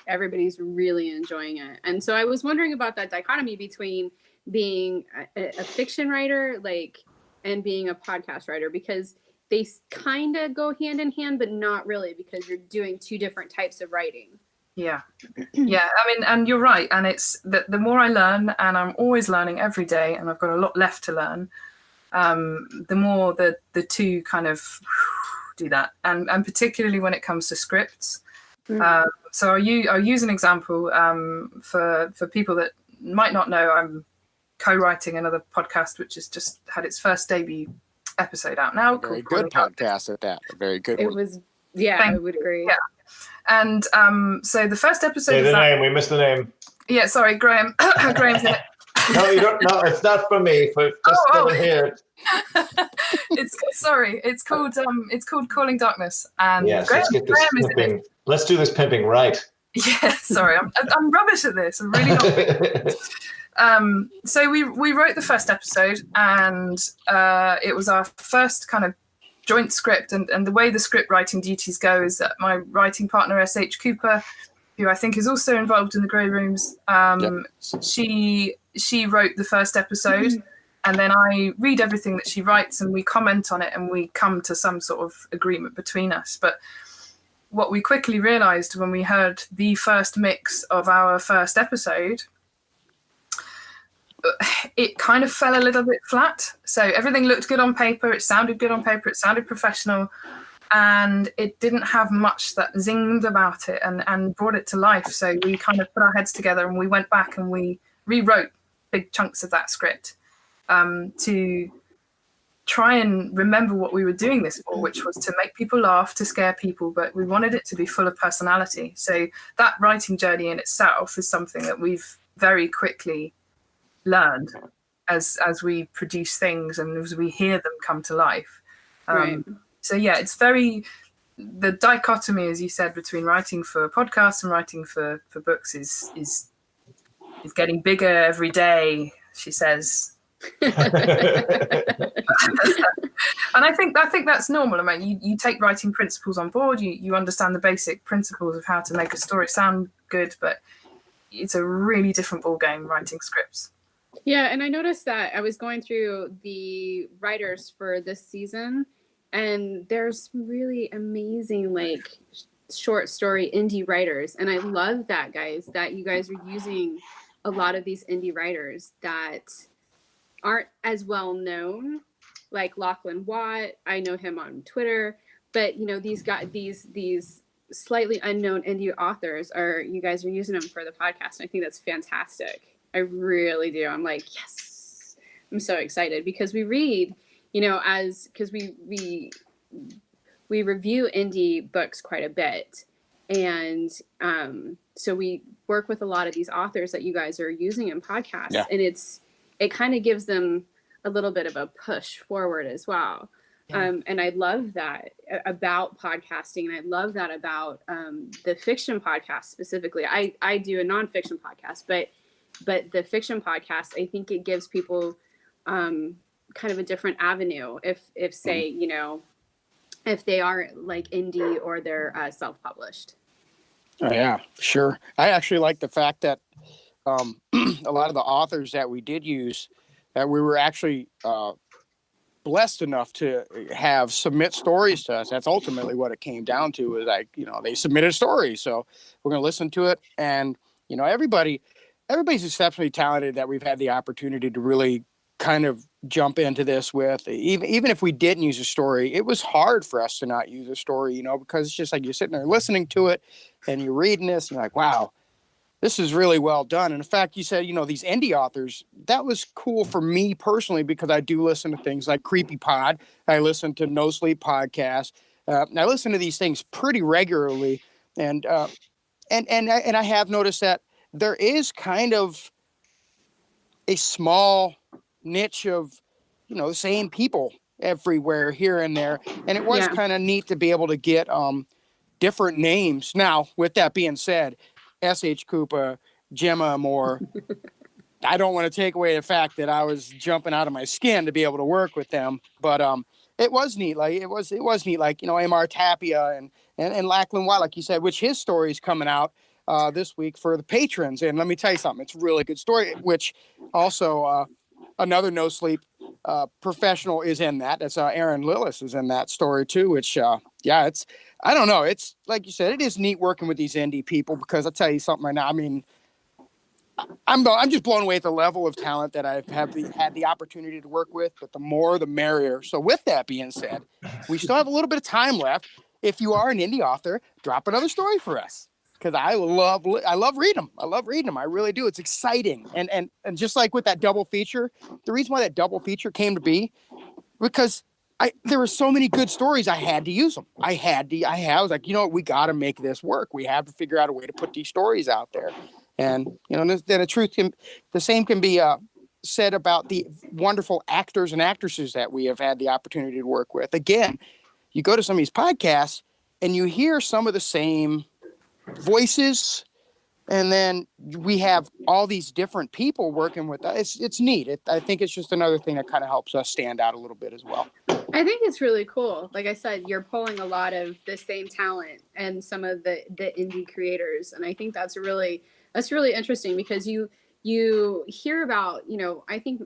Speaker 6: everybody's really enjoying it. And so I was wondering about that dichotomy between being a fiction writer, and being a podcast writer, because they kind of go hand in hand, but not really, because you're doing two different types of writing.
Speaker 3: Yeah. Yeah. I mean, and you're right. And it's the more I learn, and I'm always learning every day, and I've got a lot left to learn. The more the two kind of do that, and particularly when it comes to scripts. So I'll use an example for people that might not know. I'm co-writing another podcast which has just had its first debut episode out now.
Speaker 5: Very good podcast at that. A very good one.
Speaker 6: It was, yeah, I would agree.
Speaker 3: Yeah, and so the first episode.
Speaker 7: Say the name. We missed the name.
Speaker 3: Yeah, sorry, Graham. Graham's in it.
Speaker 7: No, you don't. No, it's not for me. For just for here.
Speaker 3: It's called Calling Darkness. And
Speaker 7: yes, let's get this pimping. Let's do this pimping right.
Speaker 3: Yeah, sorry, I'm rubbish at this. I'm really not. So we wrote the first episode, and it was our first kind of joint script. And the way the script writing duties go is that my writing partner S.H. Cooper, who I think is also involved in the Grey Rooms, she wrote the first episode, and then I read everything that she writes, and we comment on it, and we come to some sort of agreement between us. But what we quickly realised when we heard the first mix of our first episode, it kind of fell a little bit flat. So everything looked good on paper, it sounded good on paper, it sounded professional, and it didn't have much that zinged about it and brought it to life. So we kind of put our heads together, and we went back and we rewrote big chunks of that script to try and remember what we were doing this for, which was to make people laugh, to scare people, but we wanted it to be full of personality. So that writing journey in itself is something that we've very quickly learned as we produce things and as we hear them come to life.
Speaker 6: Right.
Speaker 3: So yeah, it's the dichotomy, as you said, between writing for podcasts and writing for books is getting bigger every day, she says. And I think that's normal. I mean, you take writing principles on board, you understand the basic principles of how to make a story sound good, but it's a really different ballgame writing scripts.
Speaker 6: Yeah, and I noticed that I was going through the writers for this season, and there's really amazing short story indie writers, and I love that, guys, that you guys are using a lot of these indie writers that aren't as well known, like Lachlan Watt. I know him on Twitter, but these slightly unknown indie authors you guys are using them for the podcast, and I think that's fantastic. I really do. I'm like, yes, I'm so excited because we read, because we review indie books quite a bit, and so we work with a lot of these authors that you guys are using in podcasts, and it kind of gives them a little bit of a push forward as well. Yeah. And I love that about podcasting, and I love that about the fiction podcast specifically. I do a nonfiction podcast, but the fiction podcast, I think it gives people kind of a different avenue if say, if they are like indie or they're self-published.
Speaker 5: Oh, yeah, sure. I actually like the fact that a lot of the authors that we did use, that we were actually blessed enough to have submit stories to us. That's ultimately what it came down to, is they submitted a story. So we're going to listen to it. And, everybody's exceptionally talented that we've had the opportunity to really kind of jump into this with. Even if we didn't use a story, it was hard for us to not use a story, because it's just like you're sitting there listening to it and you're reading this and you're like, wow, this is really well done. And in fact, you said, these indie authors, that was cool for me personally, because I do listen to things like Creepy Pod. I listen to No Sleep Podcast. I listen to these things pretty regularly. And I have noticed that there is kind of a small niche of, the same people everywhere here and there. And it was kind of neat to be able to get different names. Now, with that being said, S.H. Koopa, Gemma Amor, I don't want to take away the fact that I was jumping out of my skin to be able to work with them. But it was neat. Like it was neat. Like, Amar Tapia and Lachlan White, like you said, which his story is coming out this week for the patrons. And let me tell you something, it's a really good story, which also another No Sleep professional is in that. That's Aaron Lillis is in that story too, which it's, I don't know. It's like you said, it is neat working with these indie people, because I'll tell you something right now. I mean, I'm just blown away at the level of talent that I've had the opportunity to work with, but the more, the merrier. So with that being said, we still have a little bit of time left. If you are an indie author, drop another story for us, because I love reading them. I love reading them. I really do. It's exciting. And just like with that double feature, the reason why that double feature came to be, because there were so many good stories, I had to use them. I was like, we got to make this work. We have to figure out a way to put these stories out there. And, then the same can be said about the wonderful actors and actresses that we have had the opportunity to work with. Again, you go to some of these podcasts and you hear some of the same voices, and then we have all these different people working with us. It's neat. I think it's just another thing that kind of helps us stand out a little bit as well.
Speaker 6: I think it's really cool. Like I said, you're pulling a lot of the same talent and some of the indie creators, and I think that's really interesting, because you hear about, I think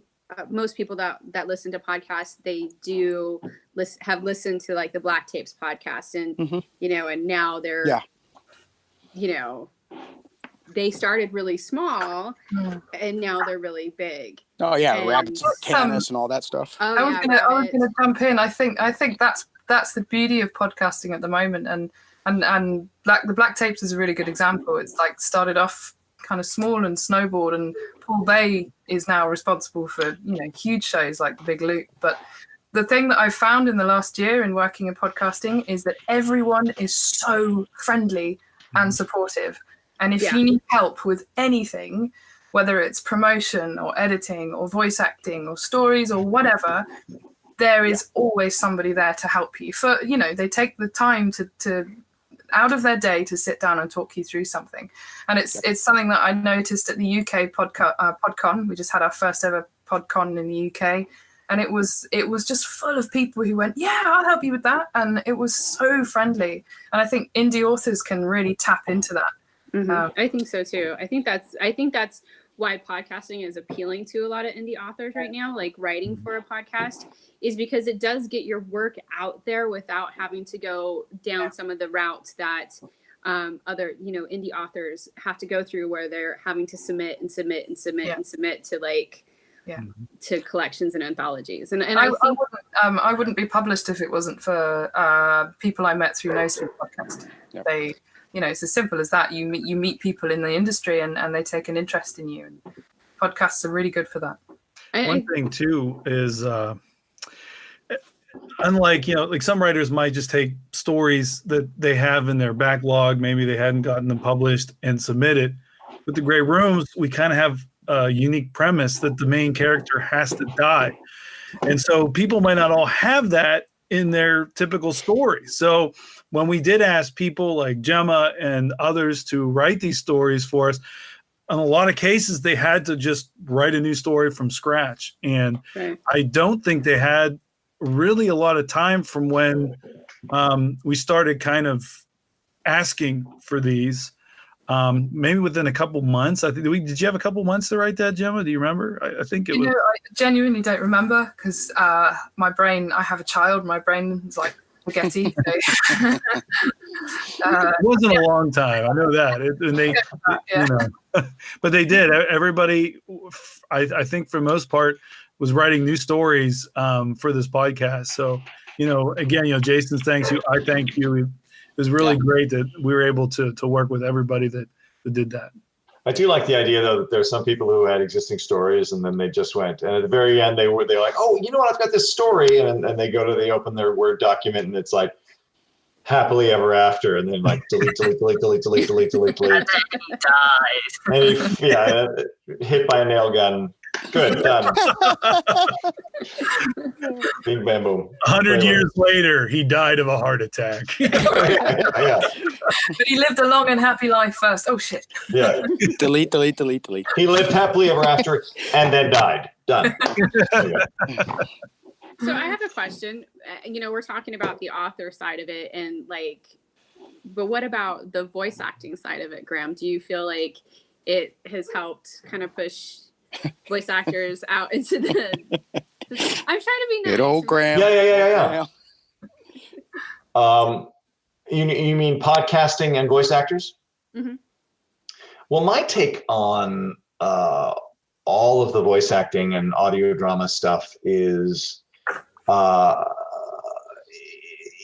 Speaker 6: most people that listen to podcasts, they do have listened to like the Black Tapes podcast, and and now they're they started really small and now they're really big.
Speaker 5: Oh yeah, rabbits, tennis, and all that stuff.
Speaker 3: I was gonna jump in. I think that's the beauty of podcasting at the moment, and the Black Tapes is a really good example. It's like started off kind of small and snowballed, and Paul Bay is now responsible for huge shows like The Big Loop. But the thing that I've found in the last year in working in podcasting is that everyone is so friendly and supportive. And if you need help with anything, whether it's promotion or editing or voice acting or stories or whatever, there is always somebody there to help you. For they take the time to out of their day to sit down and talk you through something. And it's something that I noticed at the UK PodCon. We just had our first ever PodCon in the UK. And it was just full of people who went, yeah, I'll help you with that. And it was so friendly. And I think indie authors can really tap into that.
Speaker 6: Mm-hmm. I think so too. I think that's why podcasting is appealing to a lot of indie authors right now. Like writing for a podcast is because it does get your work out there without having to go down some of the routes that other indie authors have to go through, where they're having to submit to like to collections and anthologies. And
Speaker 3: I wouldn't be published if it wasn't for people I met through No Sleep podcast. Yep. They, it's as simple as that. You meet people in the industry and they take an interest in you. And podcasts are really good for that.
Speaker 2: One thing too is unlike, like some writers might just take stories that they have in their backlog, maybe they hadn't gotten them published, and submit it. With the Gray Rooms, we kind of have a unique premise that the main character has to die. And so people might not all have that in their typical story. So when we did ask people like Gemma and others to write these stories for us, in a lot of cases, they had to just write a new story from scratch. And I don't think they had really a lot of time from when we started kind of asking for these. Maybe within a couple months. I think. Did you have a couple months to write that, Gemma? Do you remember? I think it was.
Speaker 3: I genuinely don't remember, because my brain. I have a child. My brain is like spaghetti.
Speaker 2: It wasn't a long time. I know that. But they did. Everybody. I think for the most part, was writing new stories for this podcast. So, again, Jason, thanks you. I thank you. It was really great that we were able to work with everybody that did that.
Speaker 7: I do like the idea, though, that there's some people who had existing stories and then they just went. And at the very end, they're like, oh, you know what? I've got this story. And they open their Word document and it's like happily ever after. And then like delete.
Speaker 3: And then he died.
Speaker 7: And hit by a nail gun. Good, done. Bing, bam, boom.
Speaker 2: 100 years later, he died of a heart attack.
Speaker 7: Yeah.
Speaker 3: But he lived a long and happy life first. Oh, shit.
Speaker 7: Yeah.
Speaker 5: Delete.
Speaker 7: He lived happily ever after and then died. Done.
Speaker 6: So I have a question. We're talking about the author side of it but what about the voice acting side of it, Graham? Do you feel like it has helped kind of push voice actors out into the I'm trying to be nice.
Speaker 5: Good old Graham.
Speaker 7: Yeah. You mean podcasting and voice actors?
Speaker 6: Mm-hmm.
Speaker 7: Well, my take on all of the voice acting and audio drama stuff is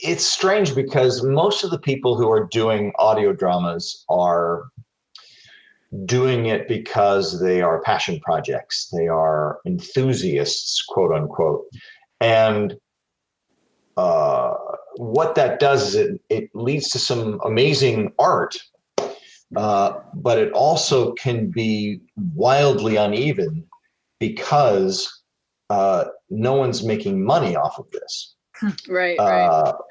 Speaker 7: it's strange because most of the people who are doing audio dramas are doing it because they are passion projects. They are enthusiasts, quote unquote. And what that does is it leads to some amazing art, but it also can be wildly uneven because no one's making money off of this.
Speaker 6: Right.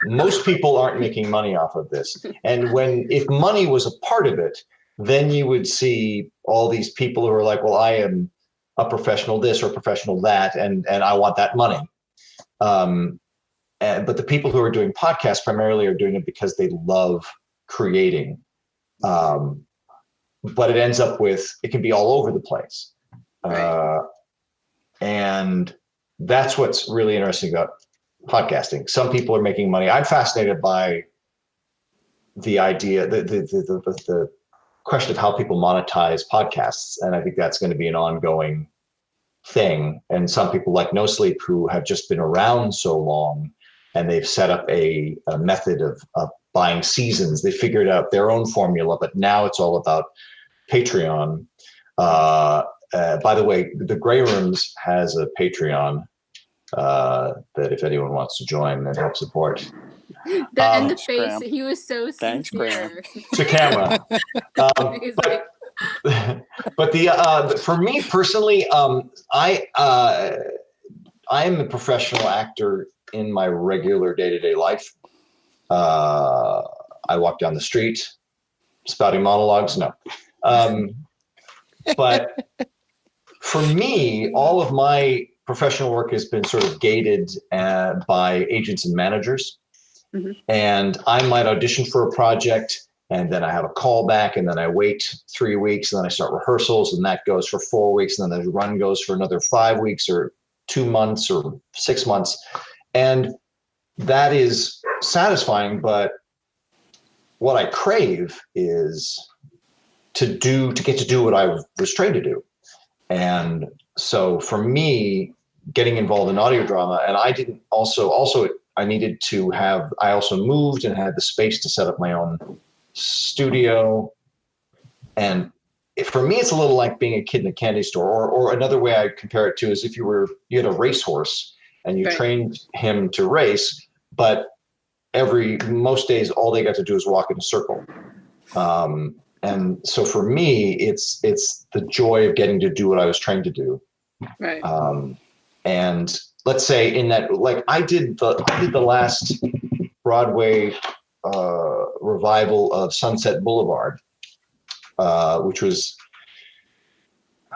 Speaker 7: Most people aren't making money off of this. And if money was a part of it, then you would see all these people who are like, well, I am a professional this or a professional that, and I want that money. But the people who are doing podcasts primarily are doing it because they love creating. But it ends up it can be all over the place.
Speaker 6: Right.
Speaker 7: And that's what's really interesting about podcasting. Some people are making money. I'm fascinated by the idea, the question of how people monetize podcasts. And I think that's going to be an ongoing thing. And some people like No Sleep who have just been around so long and they've set up a method of buying seasons. They figured out their own formula, but now it's all about Patreon. By the way, the Grey Rooms has a Patreon that if anyone wants to join and help support.
Speaker 6: And the face,
Speaker 5: Graham.
Speaker 6: he was so
Speaker 5: Thanks,
Speaker 6: sincere.
Speaker 7: To camera.
Speaker 6: He's like,
Speaker 7: But for me personally, I am a professional actor in my regular day-to-day life. I walk down the street, spouting monologues. No. But for me, all of my professional work has been sort of gated by agents and managers.
Speaker 6: Mm-hmm.
Speaker 7: And I might audition for a project and then I have a callback and then I wait 3 weeks and then I start rehearsals and that goes for 4 weeks and then the run goes for another 5 weeks or 2 months or 6 months. And that is satisfying, but what I crave is to get to do what I was trained to do. And so for me, getting involved in audio drama, and I didn't I needed to have, I also moved and had the space to set up my own studio. And for me, it's a little like being a kid in a candy store, or another way I compare it to is if you had a racehorse and you
Speaker 6: Right.
Speaker 7: trained him to race, but most days, all they got to do is walk in a circle. And so for me, it's the joy of getting to do what I was trained to do.
Speaker 6: right.
Speaker 7: And let's say in that, like I did the last Broadway revival of Sunset Boulevard, which was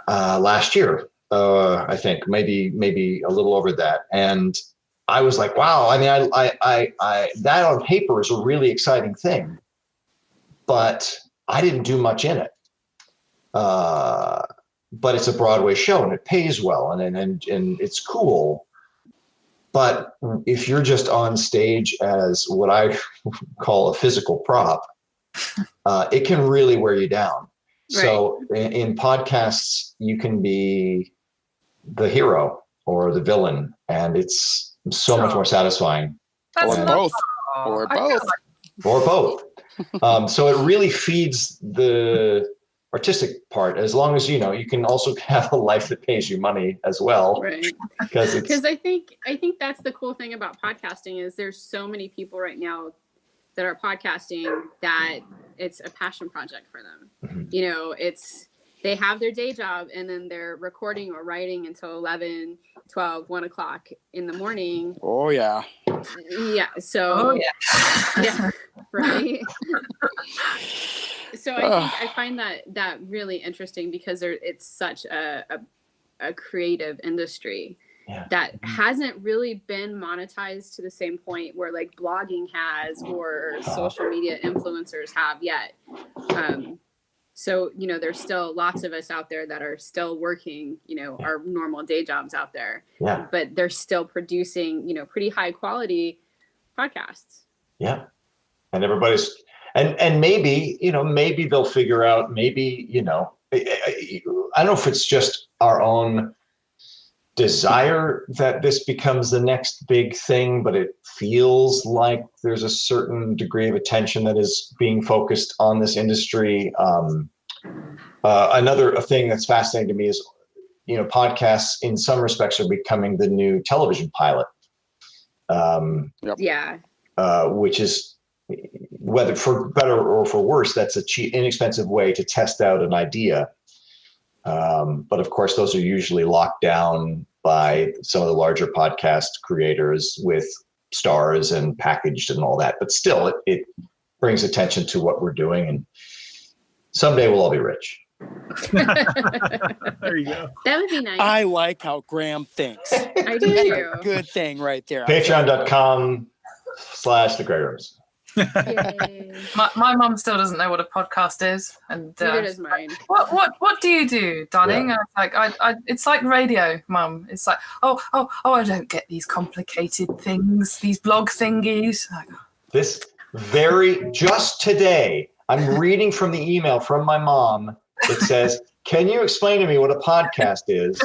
Speaker 7: last year, I think, maybe a little over that. And I was like, wow. I mean, I that on paper is a really exciting thing, but I didn't do much in it. But it's a Broadway show and it pays well and it's cool. But if you're just on stage as what I call a physical prop, it can really wear you down. Right. So in podcasts, you can be the hero or the villain, and it's so much more satisfying.
Speaker 3: That's
Speaker 5: Or
Speaker 3: lovely.
Speaker 5: both. Or
Speaker 3: I feel
Speaker 5: both.
Speaker 7: Or both. So it really feeds the artistic part, as long as you can also have a life that pays you money as well.
Speaker 6: Right.
Speaker 7: Because
Speaker 6: I think that's the cool thing about podcasting is there's so many people right now that are podcasting that it's a passion project for them.
Speaker 7: Mhm.
Speaker 6: They have their day job and then they're recording or writing until 11, 12, 1 o'clock in the morning.
Speaker 5: Oh, yeah.
Speaker 6: Yeah. So, yeah, right. So I find that really interesting because it's such a creative industry that hasn't really been monetized to the same point where like blogging has or social media influencers have yet. So, there's still lots of us out there that are still working, our normal day jobs out there, but they're still producing, pretty high quality podcasts.
Speaker 7: Yeah. And everybody's, and maybe, maybe they'll figure out, maybe, I don't know if it's just our own desire that this becomes the next big thing, but it feels like there's a certain degree of attention that is being focused on this industry. Another thing that's fascinating to me is, podcasts in some respects are becoming the new television pilot. Which is, whether for better or for worse, that's a cheap, inexpensive way to test out an idea. But of course, those are usually locked down by some of the larger podcast creators with stars and packaged and all that. But still, it brings attention to what we're doing, and someday we'll all be rich.
Speaker 2: There you go.
Speaker 6: That would be nice.
Speaker 5: I like how Graham thinks.
Speaker 6: I do too.
Speaker 5: Good thing right there.
Speaker 7: Patreon.com/The Grey Rooms.
Speaker 3: My mom still doesn't know what a podcast is, and
Speaker 6: neither does mine.
Speaker 3: What do you do, darling?
Speaker 7: Yeah.
Speaker 3: I it's like radio, Mum. It's like I don't get these complicated things, these blog thingies.
Speaker 7: Just today, I'm reading from the email from my mom. It says, "Can you explain to me what a podcast is?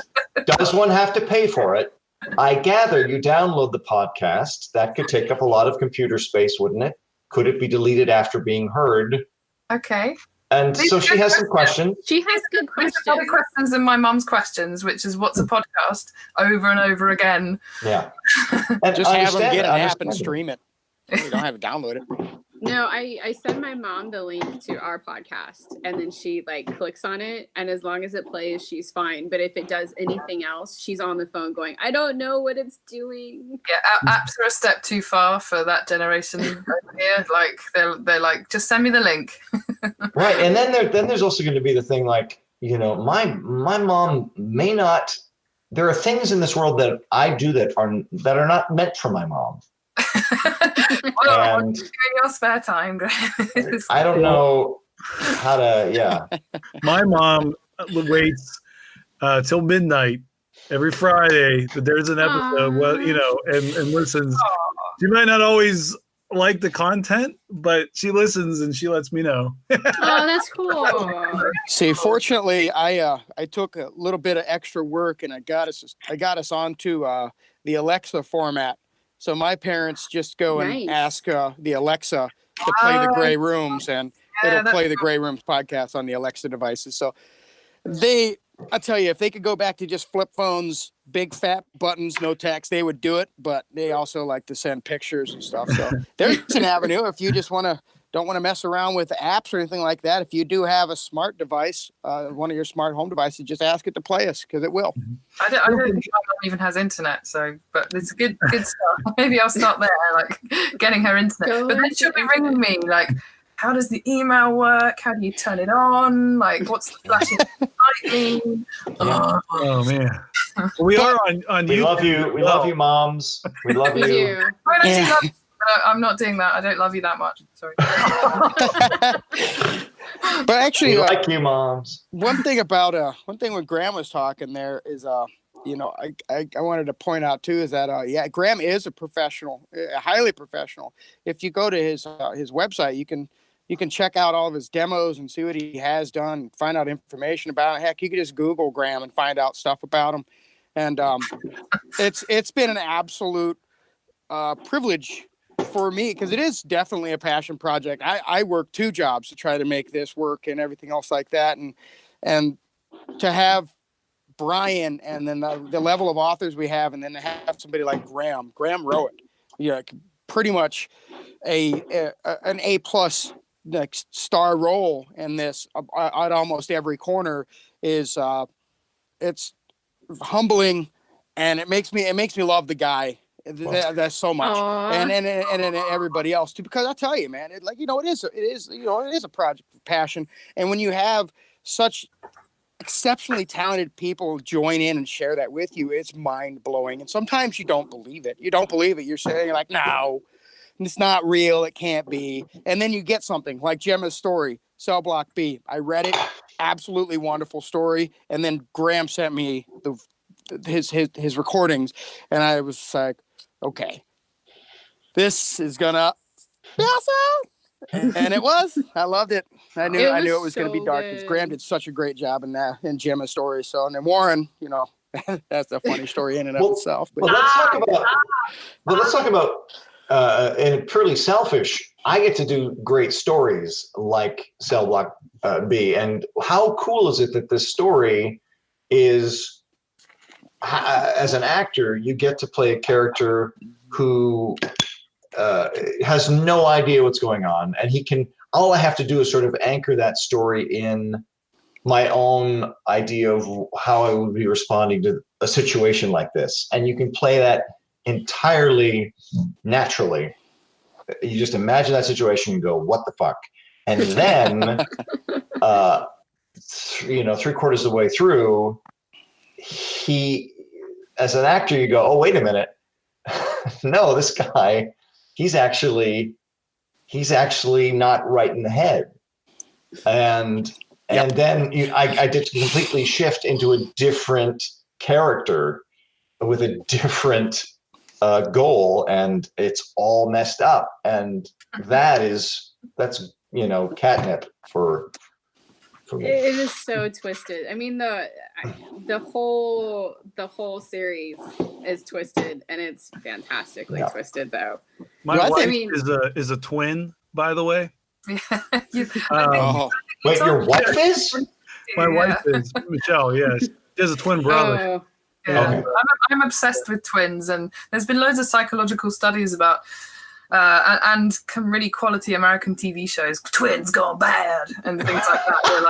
Speaker 7: Does one have to pay for it? I gather you download the podcast. That could take up a lot of computer space, wouldn't it? Could it be deleted after being heard?"
Speaker 3: Okay.
Speaker 7: And so she has some questions.
Speaker 6: She has good questions.
Speaker 3: These are the questions in my mum's questions, which is what's a podcast, over and over again.
Speaker 7: Yeah. And
Speaker 5: Just have them get an app and stream it. You don't have to download it.
Speaker 6: No, I send my mom the link to our podcast and then she clicks on it, and as long as it plays, she's fine. But if it does anything else, she's on the phone going, I don't know what it's doing.
Speaker 3: Yeah, apps are a step too far for that generation over here. They're like, just send me the link.
Speaker 7: Right. And then there's also going to be the thing my mom may not, there are things in this world that I do that are not meant for my mom.
Speaker 3: What do you do in your spare time, Grace?
Speaker 7: I don't know how to,
Speaker 2: My mom waits till midnight every Friday that there's an episode. Well, and listens. She might not always like the content, but she listens and she lets me know.
Speaker 6: Oh, that's cool.
Speaker 5: See, fortunately, I took a little bit of extra work and I got us onto the Alexa format. So my parents just go and ask the Alexa to play the Grey Rooms, and it'll play the Grey Rooms podcast on the Alexa devices. So I tell you, if they could go back to just flip phones, big fat buttons, no text, they would do it. But they also like to send pictures and stuff. So there's an avenue if you just don't want to mess around with apps or anything like that. If you do have a smart device, one of your smart home devices, just ask it to play us because it will.
Speaker 3: I don't think my mom even has internet, but it's good stuff. Maybe I'll start there, getting her internet. But then she'll be ringing me how does the email work? How do you turn it on? What's the flashing light mean?
Speaker 2: Oh man. We are on YouTube.
Speaker 7: We love you. We love you, moms. We love you.
Speaker 3: Do. I'm not doing that. I don't love you that much. Sorry.
Speaker 5: But actually,
Speaker 7: we like you, moms.
Speaker 5: One thing when Graham was talking there is, I wanted to point out too is that Graham is a professional, highly professional. If you go to his website, you can check out all of his demos and see what he has done, find out information about it. Heck, you could just Google Graham and find out stuff about him. And it's been an absolute privilege for me, because it is definitely a passion project. I work 2 jobs to try to make this work and everything else like that. And to have Brian and then the level of authors we have, and then to have somebody like Graham wrote it. Yeah, pretty much an A+ like star role in this at almost every corner is it's humbling, and it makes me love the guy. That's so much. And everybody else too, because I tell you, man, it is a project of passion. And when you have such exceptionally talented people join in and share that with you, it's mind blowing. And sometimes you don't believe it. You're saying like, no, it's not real. It can't be. And then you get something like Gemma's story, Cell Block B. I read it. Absolutely wonderful story. And then Graham sent me his recordings, and I was like, okay, this is gonna be awesome. And it was. I loved it. I knew it was going to be dark, because Graham did such a great job in that, in Gemma's story. So, and then Warren, that's a funny story in and of itself. But
Speaker 7: let's talk about and purely selfish. I get to do great stories like Cell Block B, and how cool is it that this story is, as an actor, you get to play a character who has no idea what's going on, and all I have to do is sort of anchor that story in my own idea of how I would be responding to a situation like this. And you can play that entirely naturally. You just imagine that situation and go, what the fuck? And then, 3/4 of the way through, as an actor, you go, oh, wait a minute. No, this guy, he's actually not right in the head. And then I did completely shift into a different character with a different goal, and it's all messed up. And that's catnip for me.
Speaker 6: It is so twisted. I mean, the whole series is twisted, and it's fantastically twisted, though.
Speaker 2: My wife is a twin, by the way.
Speaker 7: Wait, your wife is?
Speaker 2: My wife is Michelle. Yes, she has a twin brother.
Speaker 6: Oh.
Speaker 3: Yeah, I'm obsessed with twins, and there's been loads of psychological studies about and really quality American TV shows, twins gone bad and things like that. Where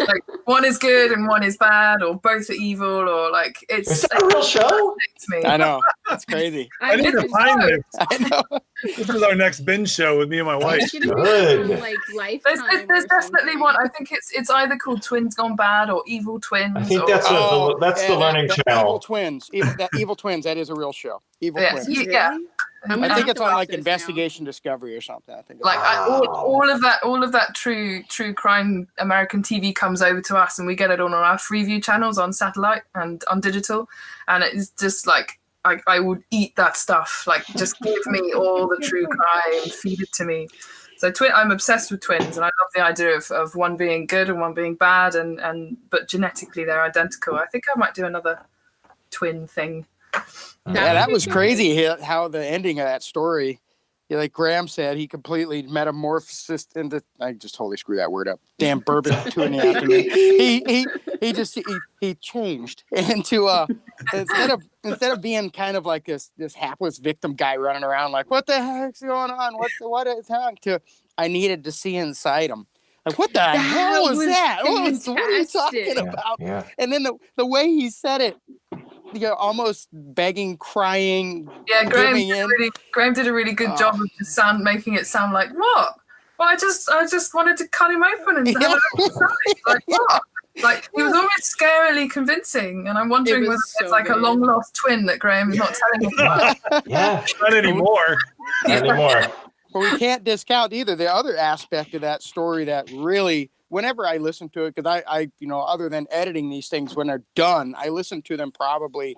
Speaker 3: like one is good and one is bad, or both are evil, or like it's.
Speaker 7: Is that a real show?
Speaker 5: I know, that's crazy.
Speaker 2: I need to find this. I know. This is our next binge show with me and my wife.
Speaker 7: Good.
Speaker 3: There's definitely one. I think it's either called Twins Gone Bad or Evil Twins.
Speaker 7: I think that's the Learning Channel.
Speaker 5: Evil Twins. Evil Twins. That is a real show. Evil Twins.
Speaker 3: Yeah.
Speaker 5: I think it's on like Investigation Discovery or something. I think.
Speaker 3: Like all of that true crime American TV comes over to us, and we get it on our Freeview channels on satellite and on digital, and it's just like I would eat that stuff. Like, just give me all the true crime, feed it to me. So I'm obsessed with twins, and I love the idea of one being good and one being bad, but genetically they're identical. I think I might do another twin thing.
Speaker 5: Yeah, that was crazy how the ending of that story, like Graham said, he completely metamorphosed into, I just totally screwed that word up. Damn bourbon 2 in the afternoon. He changed into instead of being kind of like this hapless victim guy running around like, what the heck's going on? What is happening to? I needed to see inside him. Like, what the hell was that? What are you talking about?
Speaker 7: Yeah.
Speaker 5: And then the way he said it, almost begging, crying.
Speaker 3: Yeah, Graham did a really good job of just making it sound like, what? Well, I just wanted to cut him open and have a look inside. Like, what? Like, he was almost scarily convincing, and I'm wondering whether it's like a long lost twin that Graham is not telling us about.
Speaker 7: Yeah,
Speaker 2: not anymore.
Speaker 7: Not anymore.
Speaker 5: But we can't discount either the other aspect of that story that really, whenever I listen to it, because I other than editing these things when they're done, I listen to them probably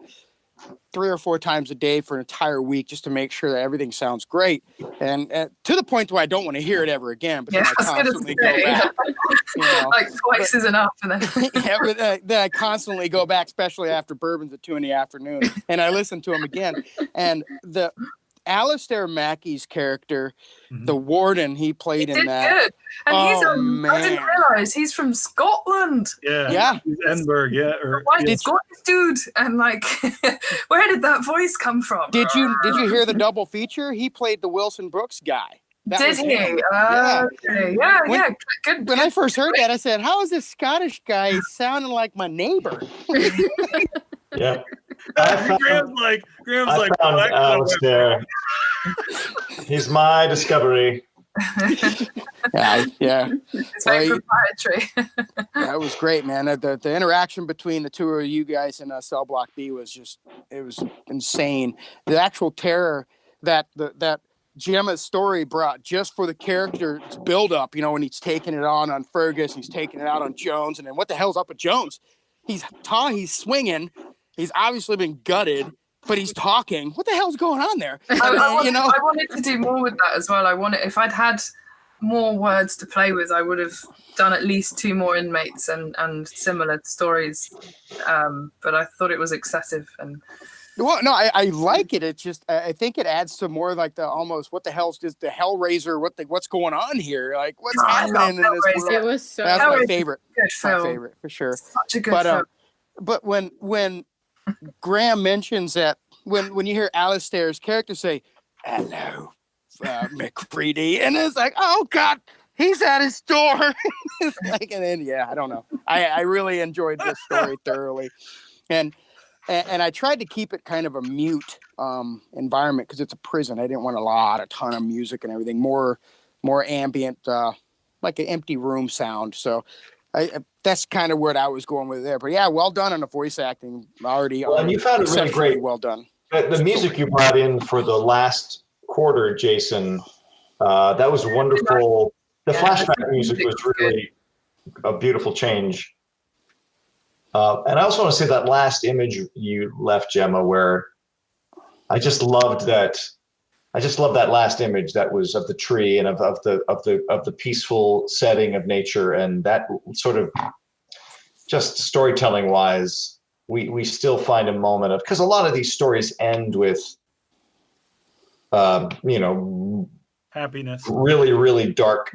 Speaker 5: 3 or 4 times a day for an entire week just to make sure that everything sounds great, and to the point where I don't want to hear it ever again. But then I constantly go back,
Speaker 3: like twice is enough. And then
Speaker 5: then I constantly go back, especially after bourbons at 2 PM, and I listen to them again. And the Alistair Mackey's character, the warden, he played in that.
Speaker 3: Good. And I didn't realize he's from Scotland.
Speaker 2: Yeah. He's Edinburgh,
Speaker 3: Scottish dude. And like, where did that voice come from?
Speaker 5: Did you hear the double feature? He played the Wilson Brooks guy.
Speaker 3: Did he? Okay. Good.
Speaker 5: When I first heard that, I said, "How is this Scottish guy sounding like my neighbor?"
Speaker 7: Yeah.
Speaker 2: Graham's like,
Speaker 7: Alistair. He's my discovery.
Speaker 5: Yeah.
Speaker 3: It's very proprietary.
Speaker 5: That was great, man. The interaction between the two of you guys in Cell Block B was insane. The actual terror that Gemma's story brought just for the character's build up, when he's taking it on Fergus, he's taking it out on Jones, and then what the hell's up with Jones? He's swinging. He's obviously been gutted, but he's talking. What the hell's going on there?
Speaker 3: I wanted to do more with that as well. If I'd had more words to play with, I would have done at least 2 more inmates and similar stories. But I thought it was excessive. And
Speaker 5: well, no, I like it. It's just I think it adds to more like the almost what the hell's just the Hellraiser. What's going on here? Like what's happening in this world?
Speaker 6: It was so.
Speaker 5: That's my favorite.
Speaker 3: Good
Speaker 5: my favorite for sure.
Speaker 3: Such a good film.
Speaker 5: But when Graham mentions that when you hear Alistair's character say, "Hello, McCready," and it's like, oh God, he's at his door. It's like, and then I don't know. I really enjoyed this story thoroughly, and I tried to keep it kind of a mute environment because it's a prison. I didn't want a ton of music and everything. More ambient, like an empty room sound. So that's kind of where I was going with there. But yeah, well done on the voice acting already.
Speaker 7: Well, and you found it really great.
Speaker 5: Well done.
Speaker 7: The music you brought in for the last quarter, Jason, that was wonderful. The flashback music was really a beautiful change. And I also want to say that last image you left, Gemma, where I just loved that. I just love that last image that was of the tree and of the peaceful setting of nature, and that sort of just storytelling wise, we still find a moment of, because a lot of these stories end with
Speaker 2: happiness,
Speaker 7: really, really dark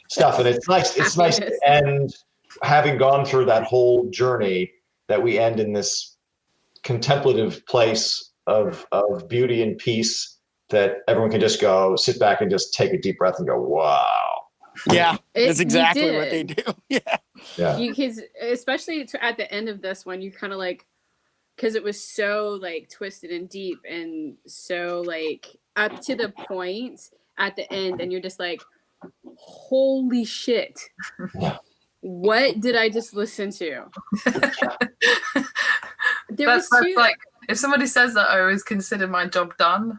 Speaker 7: stuff, and it's nice to end, having gone through that whole journey, that we end in this contemplative place of beauty and peace, that everyone can just go sit back and just take a deep breath and go, wow.
Speaker 5: Yeah, that's exactly what they do. Yeah.
Speaker 6: Because especially at the end of this one, you kind of like, because it was so like twisted and deep and so like up to the point at the end, and you're just like, holy shit. What did I just listen to?
Speaker 3: That's like, if somebody says that, I always consider my job done.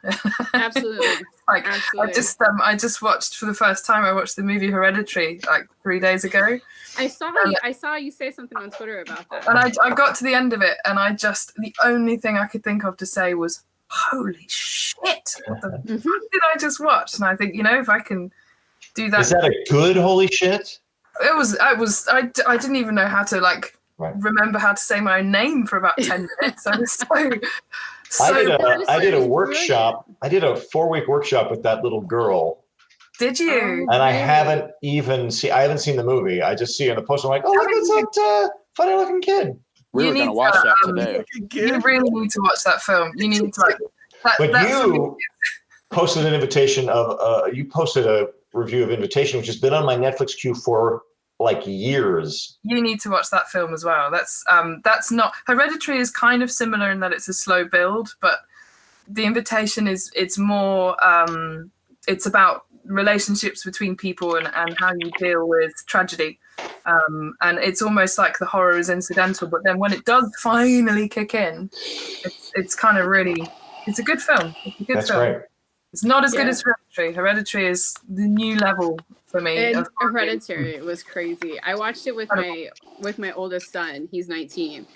Speaker 6: Absolutely.
Speaker 3: Absolutely. I just watched for the first time. I watched the movie Hereditary like 3 days ago.
Speaker 6: I saw you say something on Twitter about that.
Speaker 3: And I got to the end of it, and the only thing I could think of to say was, "Holy shit! What the fuck did I just watch?" And I think, if I can do that.
Speaker 7: Is that a good holy shit?
Speaker 3: I didn't even know how to remember how to say my own name for about 10 minutes. I was
Speaker 7: I did a workshop. I did a 4-week workshop with that little girl.
Speaker 3: Did you?
Speaker 7: And I haven't seen the movie. I just see her in the poster. I'm like, oh, look, it's that funny looking kid.
Speaker 5: We were going to watch that today.
Speaker 3: You really need to watch that film. You need to
Speaker 7: you posted an invitation you posted a review of Invitation, which has been on my Netflix queue for like years.
Speaker 3: You need to watch that film as well. That's not Hereditary is kind of similar in that it's a slow build, but The Invitation it's more it's about relationships between people and how you deal with tragedy. And it's almost like the horror is incidental, but then when it does finally kick in, it's kind of really, it's a good film. It's a good film. Right. It's not as good as Hereditary. Hereditary is the new level for me.
Speaker 6: And Hereditary was crazy. I watched it with my oldest son. He's 19.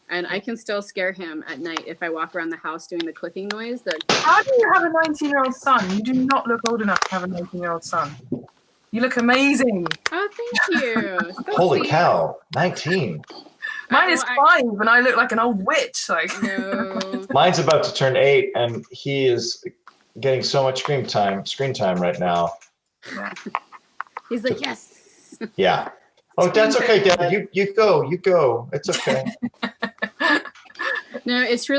Speaker 6: And I can still scare him at night if I walk around the house doing the clicking noise.
Speaker 3: How do you have a 19-year-old son? You do not look old enough to have a 19-year-old son. You look amazing.
Speaker 6: Oh, thank you. So
Speaker 7: Holy
Speaker 6: sweet.
Speaker 7: cow, 19.
Speaker 3: Mine is 5, and I look like an old witch. Like,
Speaker 6: No.
Speaker 7: Mine's about to turn 8, and he is getting so much screen time right now.
Speaker 6: He's like, yes.
Speaker 7: Yeah. Oh, that's okay, Dad. You go. It's okay.
Speaker 6: No, it's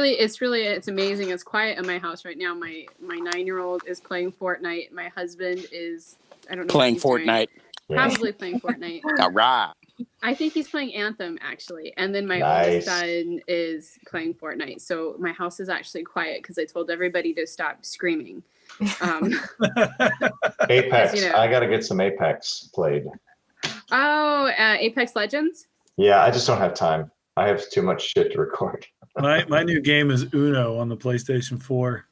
Speaker 6: amazing. It's quiet in my house right now. My 9-year-old is playing Fortnite. My husband is, I don't know,
Speaker 5: Playing
Speaker 6: what he's doing.
Speaker 5: Fortnite.
Speaker 6: Probably playing Fortnite.
Speaker 5: All right.
Speaker 6: I think he's playing Anthem actually, and then my
Speaker 7: Nice.
Speaker 6: oldest son is playing Fortnite. So my house is actually quiet because I told everybody to stop screaming.
Speaker 7: Apex.
Speaker 6: You know.
Speaker 7: I got to get some Apex played.
Speaker 6: Oh, Apex Legends.
Speaker 7: Yeah, I just don't have time. I have too much shit to record.
Speaker 2: My new game is Uno on the PlayStation 4.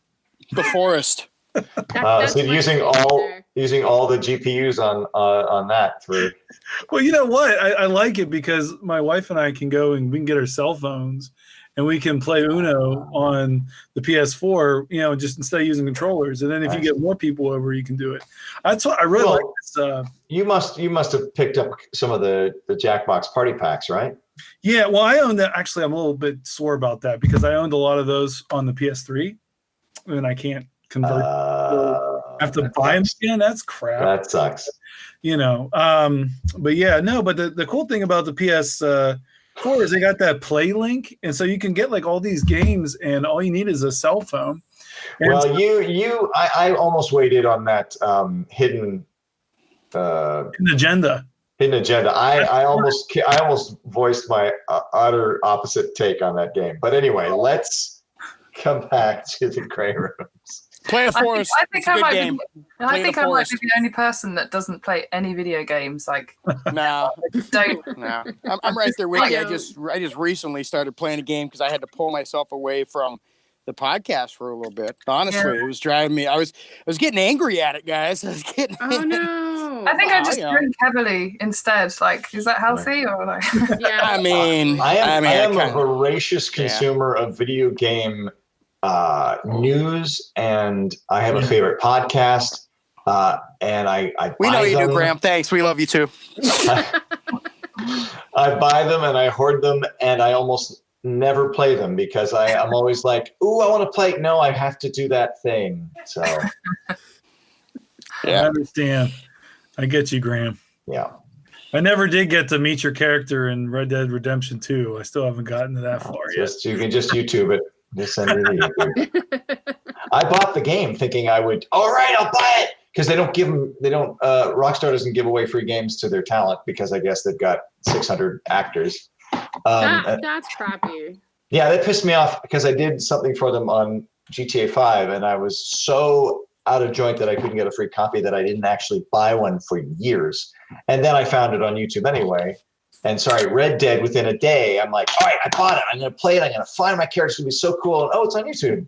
Speaker 5: The Forest.
Speaker 6: That's
Speaker 7: So
Speaker 6: my
Speaker 7: using
Speaker 6: favorite
Speaker 7: all
Speaker 6: there.
Speaker 7: the GPUs on that for.
Speaker 2: Well, you know what? I like it because my wife and I can go and we can get our cell phones and we can play Uno on the PS4, you know, just instead of using controllers. And then if you get more people over, you can do it. That's what I really like this.
Speaker 7: You must have picked up some of the Jackbox party packs, right?
Speaker 2: Yeah, well, I own that. Actually, I'm a little bit sore about that because I owned a lot of those on the PS3 and I can't convert. I have to buy them again. That's crap.
Speaker 7: That sucks.
Speaker 2: You know, but yeah, no, but the cool thing about the PS4 is they got that play link, and so you can get like all these games, and all you need is a cell phone. And
Speaker 7: Well, I almost waited on that hidden
Speaker 2: agenda.
Speaker 7: I almost voiced my utter opposite take on that game. But anyway, let's come back to the Grey Rooms.
Speaker 5: Play a Forest.
Speaker 3: I think I might be the only person that doesn't play any video games. Like,
Speaker 5: No,
Speaker 3: don't.
Speaker 5: no. I'm right there with you. I just recently started playing a game because I had to pull myself away from the podcast for a little bit. Honestly, It was driving me. I was getting angry at it, guys. I was getting.
Speaker 6: Oh no!
Speaker 3: I think I just drink heavily instead. Like, is that healthy or like?
Speaker 6: Yeah.
Speaker 5: I mean,
Speaker 7: I am a
Speaker 5: kinda-
Speaker 7: voracious consumer of video game news, and I have a favorite podcast. And I
Speaker 5: we know
Speaker 7: buy
Speaker 5: you do,
Speaker 7: them.
Speaker 5: Graham. Thanks. We love you too.
Speaker 7: I buy them and I hoard them, and I almost never play them because I'm always like, ooh, I want to play. No, I have to do that thing. So
Speaker 2: I understand. I get you, Graham.
Speaker 7: yeah.
Speaker 2: I never did get to meet your character in Red Dead Redemption 2. I still haven't gotten to that far yet.
Speaker 7: You can just YouTube it. Just send it to YouTube. I bought the game thinking I would. All right, I'll buy it because they don't give them. They don't. Rockstar doesn't give away free games to their talent because I guess they've got 600 actors.
Speaker 6: That's crappy.
Speaker 7: Yeah, that pissed me off because I did something for them on GTA 5, and I was so out of joint that I couldn't get a free copy that I didn't actually buy one for years. And then I found it on YouTube anyway. And sorry, Red Dead within a day, I'm like, all right, I bought it. I'm going to play it. I'm going to find my character. It's going to be so cool. And, oh, it's on YouTube.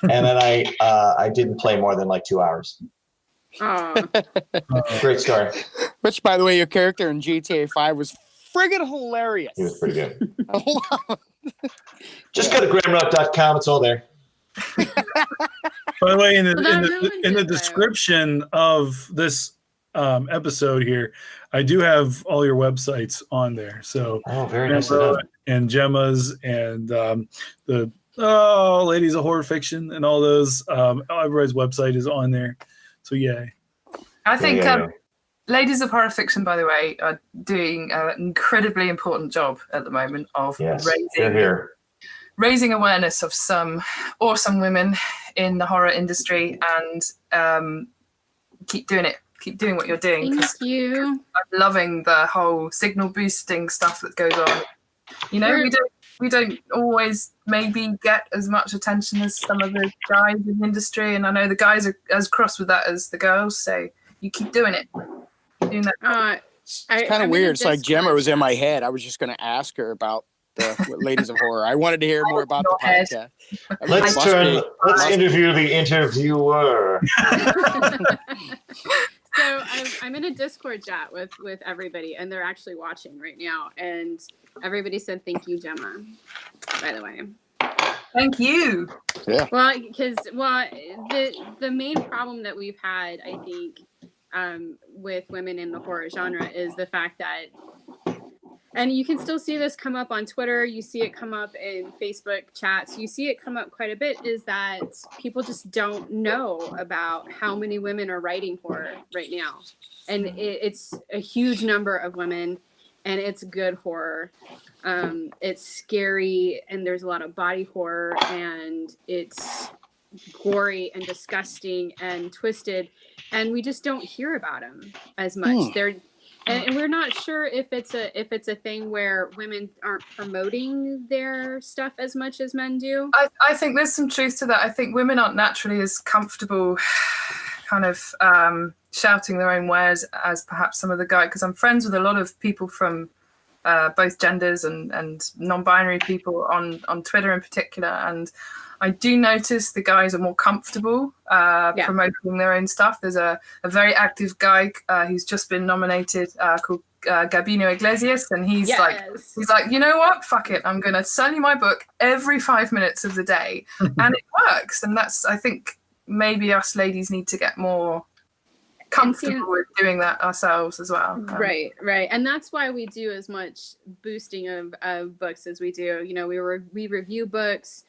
Speaker 7: And then I didn't play more than like 2 hours.
Speaker 6: Oh.
Speaker 7: Great story.
Speaker 5: Which, by the way, your character in GTA 5 was friggin' hilarious.
Speaker 7: He was pretty good. Just go to grahamrock.com. It's all there.
Speaker 2: By the way, in the description of this episode here, I do have all your websites on there. So
Speaker 7: very nice.
Speaker 2: And Gemma's and the Ladies of Horror Fiction and all those. Everybody's website is on there. So yay.
Speaker 3: I think Ladies of Horror Fiction, by the way, are doing an incredibly important job at the moment of raising awareness of some awesome women in the horror industry, and keep doing it. Keep doing what you're doing.
Speaker 6: Thank you.
Speaker 3: I'm loving the whole signal boosting stuff that goes on. You know, we don't always maybe get as much attention as some of the guys in the industry, and I know the guys are as cross with that as the girls. So you keep doing it. Doing that.
Speaker 5: It's kind of weird. It's like Gemma was in my head. I was just going to ask her about the Ladies of Horror. I wanted to hear more about the podcast.
Speaker 7: Let's interview the interviewer.
Speaker 6: So I'm in a Discord chat with everybody, and they're actually watching right now. And everybody said, "Thank you, Gemma." by the way.
Speaker 3: Thank you.
Speaker 5: Yeah.
Speaker 6: Well, because the main problem that we've had, I think, with women in the horror genre is the fact that, and you can still see this come up on Twitter, you see it come up in Facebook chats, you see it come up quite a bit, is that people just don't know about how many women are writing horror right now. And it's a huge number of women, and it's good horror. It's scary, and there's a lot of body horror, and it's gory and disgusting and twisted, and we just don't hear about them as much. And we're not sure if it's a thing where women aren't promoting their stuff as much as men do.
Speaker 3: I think there's some truth to that. I think women aren't naturally as comfortable kind of shouting their own wares as perhaps some of the guys, because I'm friends with a lot of people from both genders and non-binary people on Twitter in particular, and I do notice the guys are more comfortable promoting their own stuff. There's a very active guy who's just been nominated called Gabino Iglesias, and he's like, you know what? Fuck it, I'm going to sell you my book every 5 minutes of the day, and it works. And that's, I think, maybe us ladies need to get more comfortable with doing that ourselves as well.
Speaker 6: Right. And that's why we do as much boosting of books as we do. You know, we review books.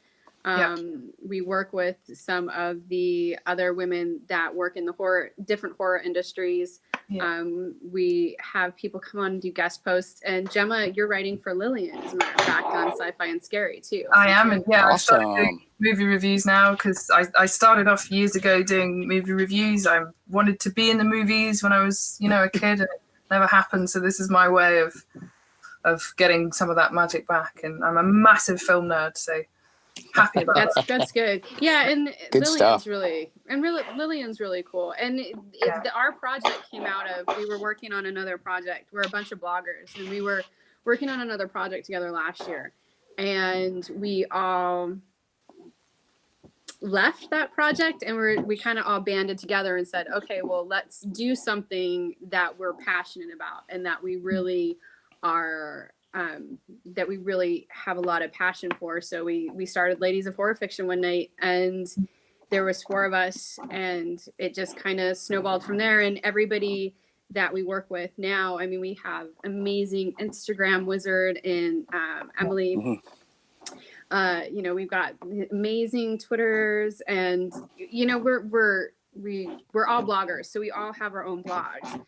Speaker 6: We work with some of the other women that work in the different horror industries. We have people come on and do guest posts. And Gemma, you're writing for Lillian, as a matter of fact, on Sci-Fi and Scary too.
Speaker 3: I am, and
Speaker 5: awesome.
Speaker 3: I've started doing movie reviews now because I started off years ago doing movie reviews. I wanted to be in the movies when I was, a kid, and it never happened. So this is my way of getting some of that magic back. And I'm a massive film nerd, so happy about that.
Speaker 6: That's good. Yeah, and
Speaker 5: good stuff.
Speaker 6: Lillian's really cool. And our project came out of, we were working on another project. We're a bunch of bloggers, and we were working on another project together last year, and we all left that project, and we kind of all banded together and said, okay, well, let's do something that we're passionate about and that we really are that we really have a lot of passion for. So we started Ladies of Horror Fiction one night, and there was 4 of us, and it just kind of snowballed from there. And everybody that we work with now, I mean, we have amazing Instagram wizard in Emily. Mm-hmm. We've got amazing Twitters, and we're all bloggers, so we all have our own blogs.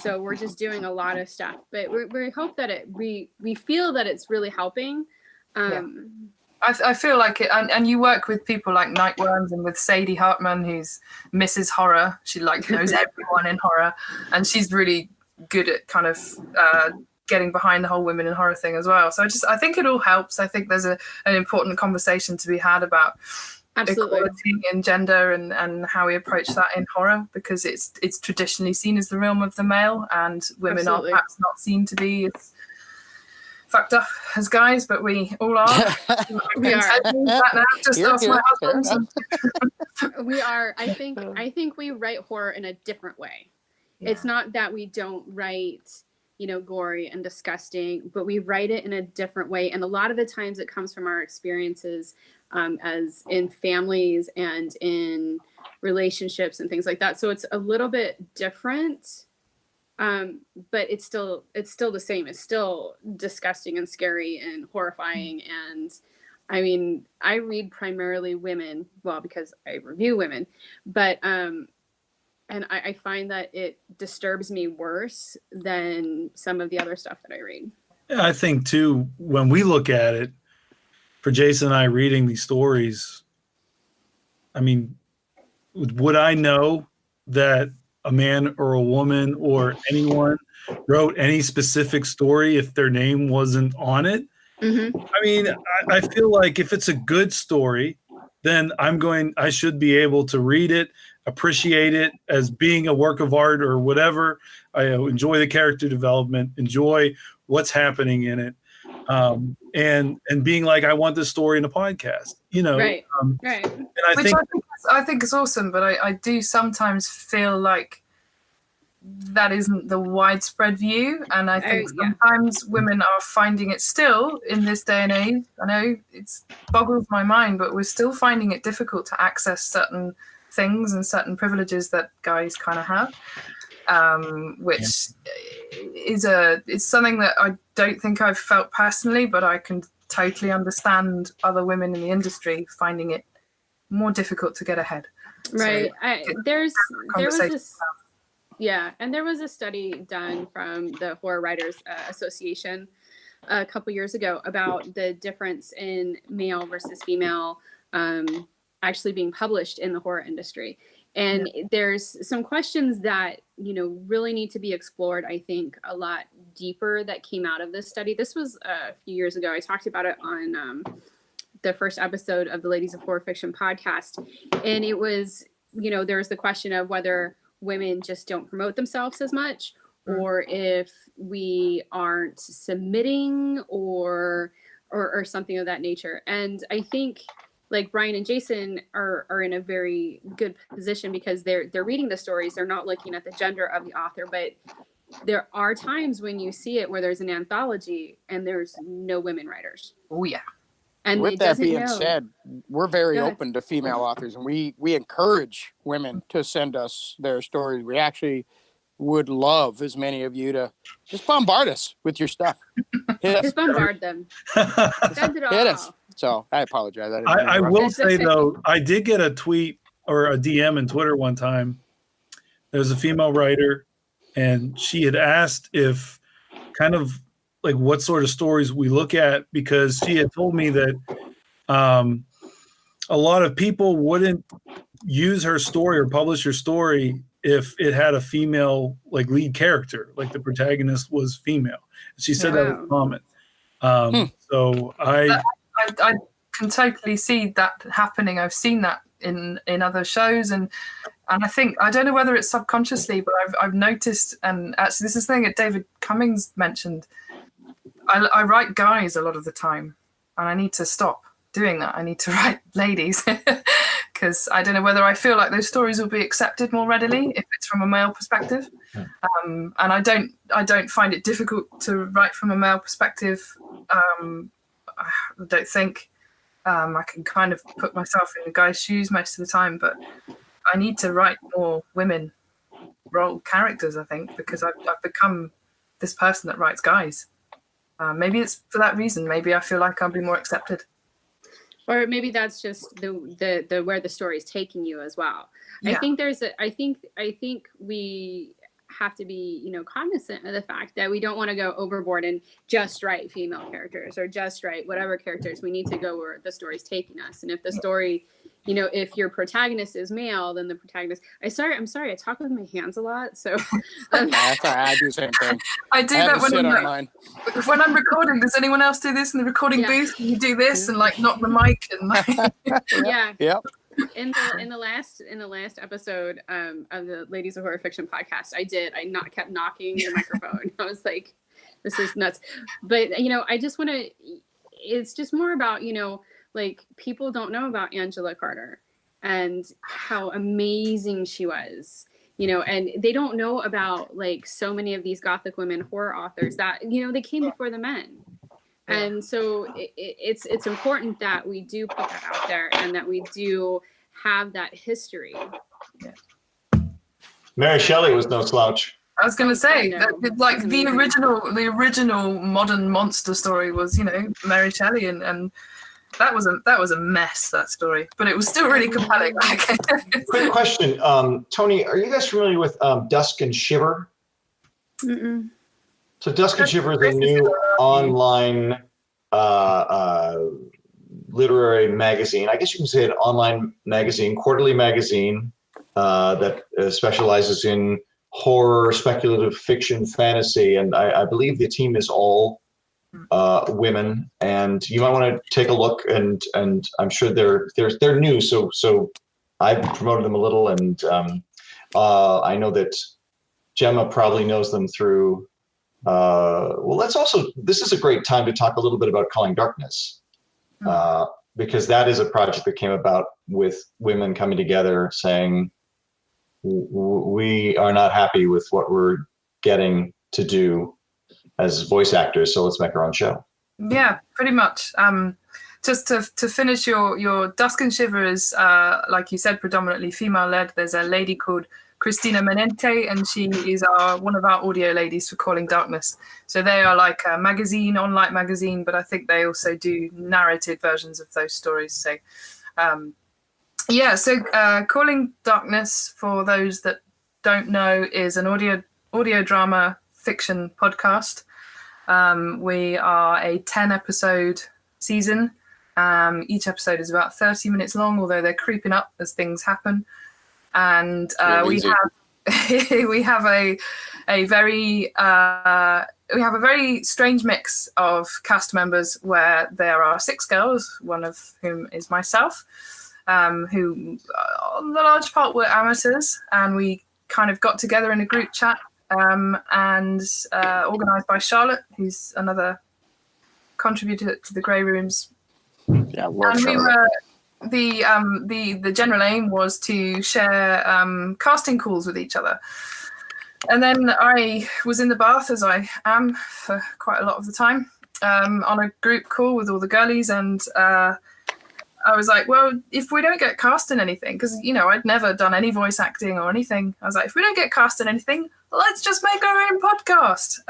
Speaker 6: So we're just doing a lot of stuff, but we hope that we feel that it's really helping.
Speaker 3: I feel like it, and you work with people like Nightworms and with Sadie Hartman, who's Mrs. Horror. She knows everyone in horror, and she's really good at kind of getting behind the whole women in horror thing as well. So I think it all helps. I think there's an important conversation to be had about equality and gender and how we approach that in horror, because it's traditionally seen as the realm of the male, and women are perhaps not seen to be as fucked up as guys, but we all are.
Speaker 6: We are.
Speaker 3: Just ask my husband.
Speaker 6: We are. I think we write horror in a different way. Yeah. It's not that we don't write, gory and disgusting, but we write it in a different way. And a lot of the times it comes from our experiences as in families and in relationships and things like that. So it's a little bit different, but it's still the same. It's still disgusting and scary and horrifying. And I mean, I read primarily women, well, because I review women, but and I find that it disturbs me worse than some of the other stuff that I read.
Speaker 2: Yeah, I think too, when we look at it, for Jason and I reading these stories, I mean, would I know that a man or a woman or anyone wrote any specific story if their name wasn't on it?
Speaker 6: Mm-hmm.
Speaker 2: I mean, I feel like if it's a good story, then I should be able to read it, appreciate it as being a work of art or whatever. I enjoy the character development, enjoy what's happening in it. And being like, I want this story in a podcast,
Speaker 6: Right.
Speaker 2: Right. And
Speaker 3: I think is awesome, but I do sometimes feel like that isn't the widespread view, and I think sometimes women are finding it still in this day and age. I know it boggles my mind, but we're still finding it difficult to access certain things and certain privileges that guys kind of have, which is something that I don't think I've felt personally, but I can totally understand other women in the industry finding it more difficult to get ahead.
Speaker 6: Right. There was a study done from the Horror Writers Association a couple years ago about the difference in male versus female actually being published in the horror industry. And there's some questions that, really need to be explored, I think, a lot deeper that came out of this study. This was a few years ago. I talked about it on the first episode of the Ladies of Horror Fiction podcast. And it was, there was the question of whether women just don't promote themselves as much, or if we aren't submitting or something of that nature. And I think like Brian and Jason are in a very good position because they're reading the stories. They're not looking at the gender of the author, but there are times when you see it where there's an anthology and there's no women writers.
Speaker 3: Oh yeah.
Speaker 5: And with that being said, we're very open to female authors, and we encourage women to send us their stories. We actually would love as many of you to just bombard us with your stuff.
Speaker 6: Just bombard them. Send it all.
Speaker 5: Hit us. So I apologize.
Speaker 2: I will say though, I did get a tweet or a DM in Twitter one time. There's a female writer, and she had asked if kind of like what sort of stories we look at, because she had told me that a lot of people wouldn't use her story or publish her story if it had a female like lead character, like the protagonist was female. She said that was common. So I
Speaker 3: can totally see that happening. I've seen that in other shows, and I think, I don't know whether it's subconsciously, but I've noticed, and actually this is the thing that David Cummings mentioned. I write guys a lot of the time, and I need to stop doing that. I need to write ladies because I don't know whether I feel like those stories will be accepted more readily if it's from a male perspective. And I don't find it difficult to write from a male perspective. I don't think I can kind of put myself in the guy's shoes most of the time, but I need to write more women role characters, I think, because I've become this person that writes guys. Maybe it's for that reason. Maybe I feel like I'll be more accepted.
Speaker 6: Or maybe that's just the where the story is taking you as well. Yeah. I think we have to be, cognizant of the fact that we don't want to go overboard and just write female characters or just write whatever characters. We need to go where the story's taking us. And if the story, if your protagonist is male, then the protagonist. I'm sorry. I talk with my hands a lot, so.
Speaker 5: That's all right. I do the same thing.
Speaker 3: I do that when I'm recording. Does anyone else do this in the recording booth? You do this and like knock the mic and
Speaker 6: yeah.
Speaker 5: Yep.
Speaker 6: In the last episode of the Ladies of Horror Fiction podcast, I kept knocking the microphone. I was like, this is nuts. But I just want to. It's just more about like people don't know about Angela Carter and how amazing she was. And they don't know about like so many of these Gothic women horror authors that they came before the men. And so it's important that we do put that out there and that we do have that history.
Speaker 7: Mary Shelley was no slouch.
Speaker 3: I was going to say that, like the original modern monster story was, Mary Shelley, and that was a mess, that story, but it was still really compelling.
Speaker 7: Quick question, Toni, are you guys familiar with Dusk and Shiver?
Speaker 6: Mm-mm.
Speaker 7: So Dusk and Shiver is a new online literary magazine. I guess you can say an online magazine, quarterly magazine that specializes in horror, speculative fiction, fantasy, and I believe the team is all women. And you might want to take a look. And I'm sure they're new, so I promoted them a little, and I know that Gemma probably knows them through. This is a great time to talk a little bit about Calling Darkness, because that is a project that came about with women coming together saying, we are not happy with what we're getting to do as voice actors, so let's make our own show.
Speaker 3: Yeah, pretty much. Just to finish your Dusk and Shiver is, like you said, predominantly female-led. There's a lady called Christina Menente, and she is one of our audio ladies for Calling Darkness. So they are like a magazine, online magazine, but I think they also do narrated versions of those stories. So, Calling Darkness, for those that don't know, is an audio drama fiction podcast. We are a 10-episode season. Each episode is about 30 minutes long, although they're creeping up as things happen. And we have a very strange mix of cast members, where there are 6 girls, one of whom is myself, who on the large part were amateurs, and we kind of got together in a group chat, and organised by Charlotte, who's another contributor to the Grey Rooms.
Speaker 5: Yeah, love
Speaker 3: and
Speaker 5: Charlotte.
Speaker 3: we were the general aim was to share casting calls with each other. And then I was in the bath, as I am for quite a lot of the time, on a group call with all the girlies, and I was like, well, if we don't get cast in anything, because, I'd never done any voice acting or anything. I was like, if we don't get cast in anything, let's just make our own podcast.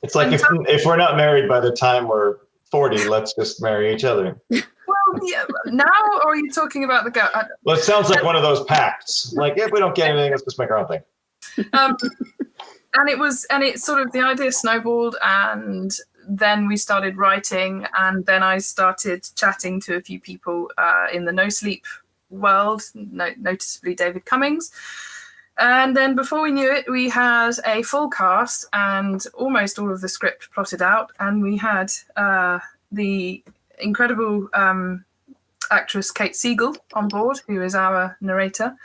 Speaker 7: It's like if we're not married by the time we're 40, let's just marry each other.
Speaker 3: Well, yeah, now, or are you talking about the girl?
Speaker 7: Well, it sounds like one of those pacts. Like, if we don't get anything, let's just make our own thing.
Speaker 3: And it sort of, the idea snowballed, and then we started writing, and then I started chatting to a few people in the No Sleep world, noticeably David Cummings. And then before we knew it, we had a full cast and almost all of the script plotted out. And we had the incredible actress Kate Siegel on board, who is our narrator,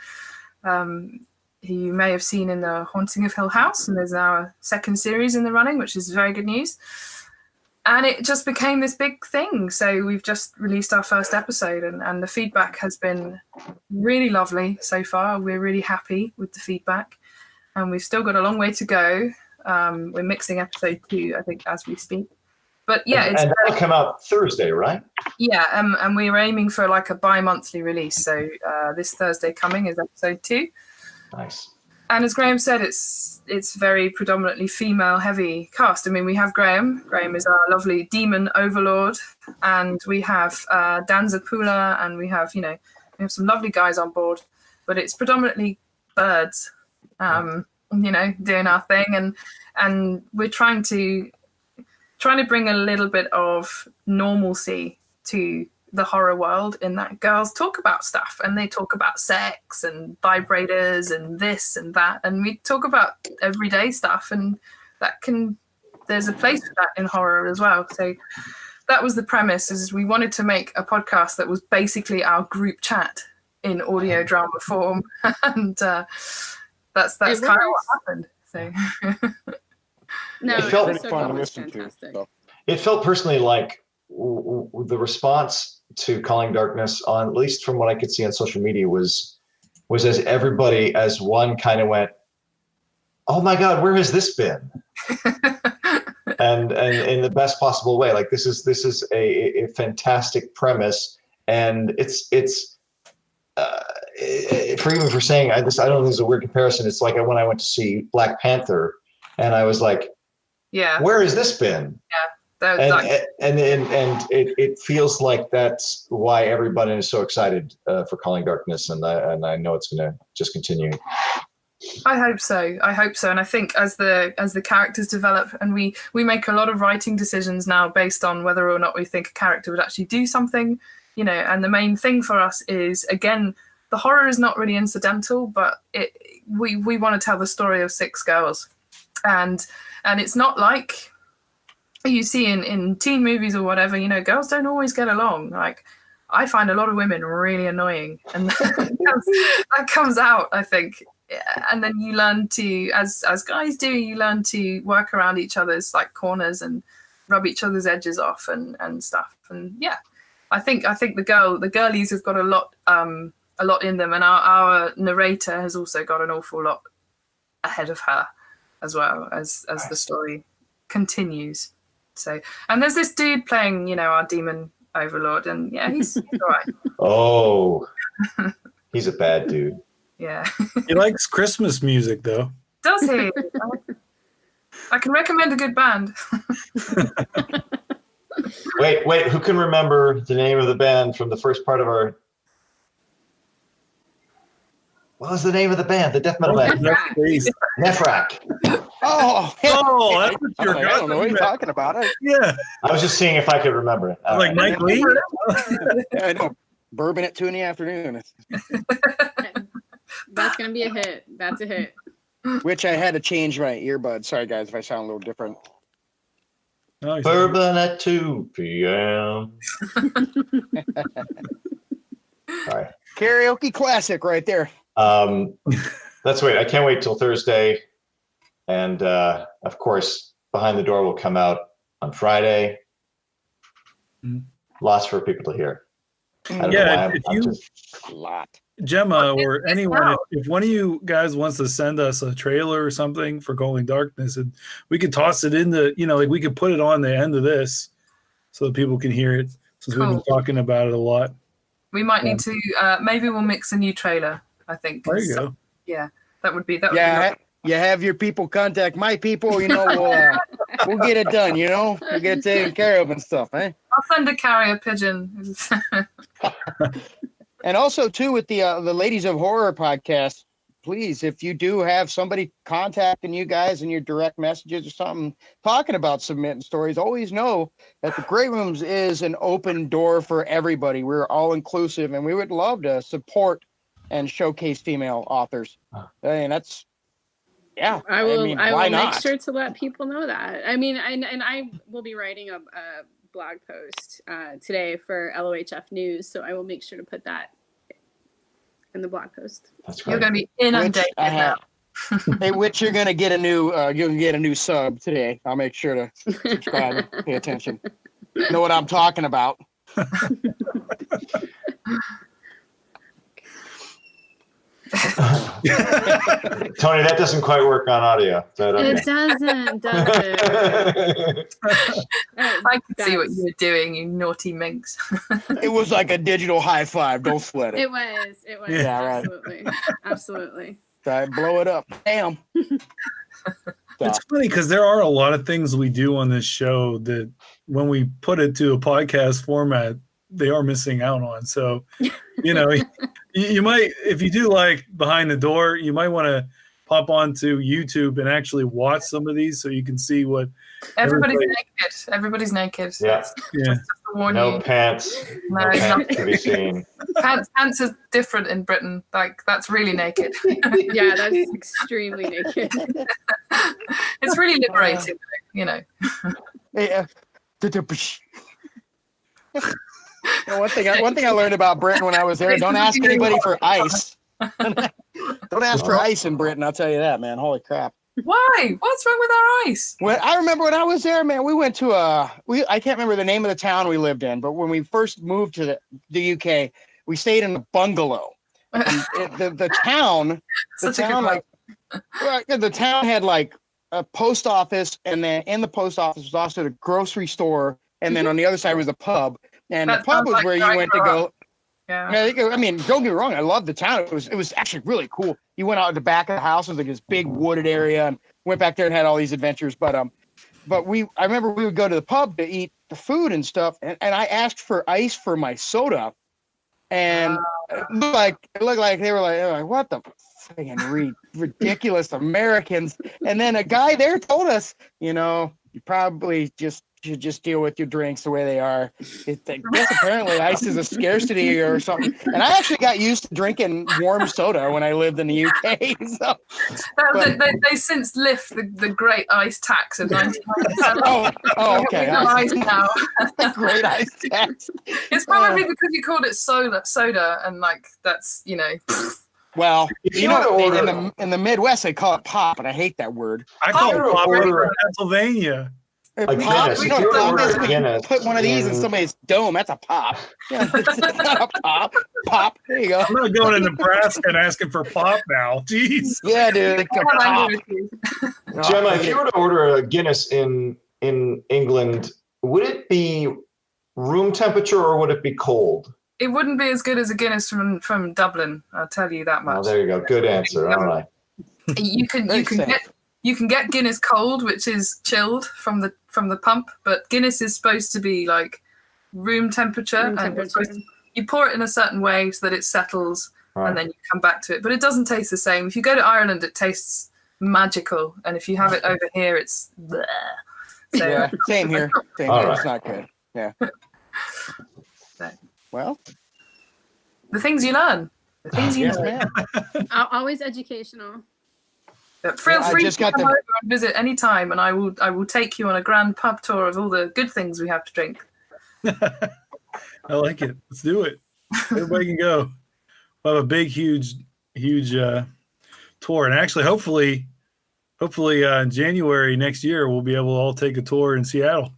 Speaker 3: who you may have seen in The Haunting of Hill House. And there's our second series in the running, which is very good news. And it just became this big thing. So we've just released our first episode, and the feedback has been really lovely so far. We're really happy with the feedback, and we've still got a long way to go. We're mixing episode 2, I think, as we speak. But yeah,
Speaker 7: and that'll come out Thursday, right?
Speaker 3: Yeah, and we were aiming for like a bi-monthly release. So this Thursday coming is episode 2.
Speaker 7: Nice.
Speaker 3: And as Graham said, it's very predominantly female-heavy cast. I mean, we have Graham. Graham is our lovely demon overlord, and we have Dan Zapula, and we have some lovely guys on board. But it's predominantly birds, doing our thing, and we're trying to bring a little bit of normalcy to the horror world, in that girls talk about stuff, and they talk about sex and vibrators and this and that, and we talk about everyday stuff, and there's a place for that in horror as well. So that was the premise, is we wanted to make a podcast that was basically our group chat in audio drama form, and that's kind of what happened. So
Speaker 5: it felt fun to listen to. So. It
Speaker 7: felt personally like the response to Calling Darkness, on at least from what I could see on social media, was as everybody as one kind of went, oh my God, where has this been? and in the best possible way. Like, this is a fantastic premise, and it's for saying, I don't think it's a weird comparison. It's like when I went to see Black Panther, and I was like,
Speaker 3: yeah,
Speaker 7: where has this been?
Speaker 3: Yeah.
Speaker 7: And it feels like that's why everybody is so excited for Calling Darkness, and I know it's going to just continue.
Speaker 3: I hope so, and I think as the characters develop, and we make a lot of writing decisions now based on whether or not we think a character would actually do something, and the main thing for us is, again, the horror is not really incidental, but we want to tell the story of 6 girls, and it's not like you see in teen movies or whatever, girls don't always get along. Like, I find a lot of women really annoying, and that comes out, I think. And then you learn to, as guys do, you learn to work around each other's like corners and rub each other's edges off and stuff. And yeah, I think the girlies have got a lot a lot in them, and our narrator has also got an awful lot ahead of her as well as the story continues. So, and there's this dude playing, our demon overlord, and he's all right.
Speaker 7: Oh, he's a bad dude.
Speaker 3: Yeah.
Speaker 2: He likes Christmas music, though.
Speaker 3: Does he? I can recommend a good band.
Speaker 7: Wait, who can remember the name of the band from the first part of our... What was the name of the band? The death metal band? Nephrak.
Speaker 5: Oh,
Speaker 2: that's what you're
Speaker 5: I don't know what you're talking about.
Speaker 2: Yeah.
Speaker 7: I was just seeing if I could remember it.
Speaker 2: Like Mike Lee?
Speaker 5: I know. Bourbon at 2 PM.
Speaker 6: That's going to be a hit. That's a hit.
Speaker 5: Which I had to change my earbuds. Sorry, guys, if I sound a little different.
Speaker 2: Oh,
Speaker 7: Bourbon at 2 p.m. Sorry.
Speaker 5: Karaoke classic right there.
Speaker 7: Let's wait. I can't wait till Thursday. And of course, Behind the Door will come out on Friday. Lots for people to hear. I don't know why
Speaker 5: a lot.
Speaker 2: Gemma or anyone, if one of you guys wants to send us a trailer or something for Calling Darkness, and we could toss it into, like we could put it on the end of this so that people can hear it, since we've been talking about it a lot.
Speaker 3: We might need to, maybe we'll mix a new trailer, I think.
Speaker 2: There you go.
Speaker 3: Yeah, that would be.
Speaker 5: You have your people contact my people, we'll get it done, we'll get it taken care of and stuff, eh?
Speaker 3: I'll send a carrier pigeon.
Speaker 5: And also, too, with the Ladies of Horror podcast, please, if you do have somebody contacting you guys in your direct messages or something, talking about submitting stories, always know that the Grey Rooms is an open door for everybody. We're all inclusive, and we would love to support and showcase female authors. And that's,
Speaker 6: I will
Speaker 5: why not?
Speaker 6: make sure to let people know that. I mean, and I will be writing a blog post today for LOHF News, so I will make sure to put that in the blog post.
Speaker 3: You're going to be inundated now.
Speaker 5: Which you're going to get a new sub today. I'll make sure to subscribe and pay attention. Know what I'm talking about.
Speaker 7: Tony, that doesn't quite work on audio.
Speaker 6: It doesn't, does it?
Speaker 3: I can see what you were doing, you naughty minx.
Speaker 5: It was like a digital high five. Don't sweat it.
Speaker 6: It was.
Speaker 5: Yeah,
Speaker 6: absolutely. Right. Absolutely.
Speaker 5: I blow it up. Damn.
Speaker 2: It's funny because there are a lot of things we do on this show that when we put it to a podcast format, they are missing out on. So, you might, if you do like Behind the Door, you might want to pop onto YouTube and actually watch some of these so you can see what
Speaker 3: everybody's naked. Everybody's naked.
Speaker 7: Yeah.
Speaker 3: Just to warn
Speaker 7: no
Speaker 3: you.
Speaker 7: Pants. No pants to be seen.
Speaker 3: Pants is different in Britain. Like that's really naked.
Speaker 6: Yeah, that's extremely naked.
Speaker 3: It's really liberating,
Speaker 5: Yeah. One thing I learned about Britain when I was there: don't ask anybody for ice. Don't ask for ice in Britain. I'll tell you that, man. Holy crap!
Speaker 3: Why? What's wrong with our ice?
Speaker 5: Well, I remember when I was there, man. We went to I can't remember the name of the town we lived in, but when we first moved to the UK, we stayed in a bungalow. The town had like a post office, and then in the post office was also the grocery store, and then on the other side was the pub. And the pub was where you went to go.
Speaker 3: Yeah.
Speaker 5: I mean, don't get me wrong. I love the town. It was actually really cool. You went out the back of the house. It was like this big wooded area, and went back there and had all these adventures. But I remember we would go to the pub to eat the food and stuff. And I asked for ice for my soda, and it looked like they were like, what the friggin' ridiculous Americans. And then a guy there told us, you probably should just deal with your drinks the way they are. I guess apparently ice is a scarcity or something. And I actually got used to drinking warm soda when I lived in the UK. So,
Speaker 3: they since lift the great ice tax of 1997.
Speaker 5: Oh, okay.
Speaker 3: Ice now.
Speaker 5: Great ice tax.
Speaker 3: It's probably because you called it soda, and like that's
Speaker 5: Well, in the Midwest they call it pop, and I hate that word.
Speaker 2: I call it pop in Pennsylvania.
Speaker 7: Like
Speaker 5: pop,
Speaker 7: Guinness. If you order Guinness,
Speaker 5: put one of these in somebody's dome. That's a pop. Yeah, it's not a pop. Pop. There you go.
Speaker 2: I'm not going to Nebraska and asking for pop now. Jeez.
Speaker 5: Yeah, dude. Pop.
Speaker 7: Gemma, if you were to order a Guinness in England, would it be room temperature or would it be cold?
Speaker 3: It wouldn't be as good as a Guinness from Dublin. I'll tell you that much.
Speaker 7: Oh, there you go. Good answer. All right.
Speaker 3: You can get Guinness cold, which is chilled from the pump, but Guinness is supposed to be like room temperature, and you pour it in a certain way so that it settles, right, and then you come back to it. But it doesn't taste the same. If you go to Ireland, it tastes magical, and if you have it over here, it's bleh. So,
Speaker 5: yeah, same here. Same
Speaker 7: All
Speaker 5: here.
Speaker 7: right.
Speaker 5: It's not good. Yeah.
Speaker 3: So,
Speaker 5: Well,
Speaker 3: the things you learn. The things you
Speaker 5: yes,
Speaker 3: learn.
Speaker 5: ma'am.
Speaker 6: Always educational.
Speaker 3: Feel
Speaker 5: I
Speaker 3: free
Speaker 5: just
Speaker 3: to
Speaker 5: got
Speaker 3: come
Speaker 5: the-
Speaker 3: over and visit anytime, and I will take you on a grand pub tour of all the good things we have to drink.
Speaker 2: I like it. Let's do it. Everybody can go. We'll have a big, huge tour, and actually, hopefully, in January next year, we'll be able to all take a tour in Seattle.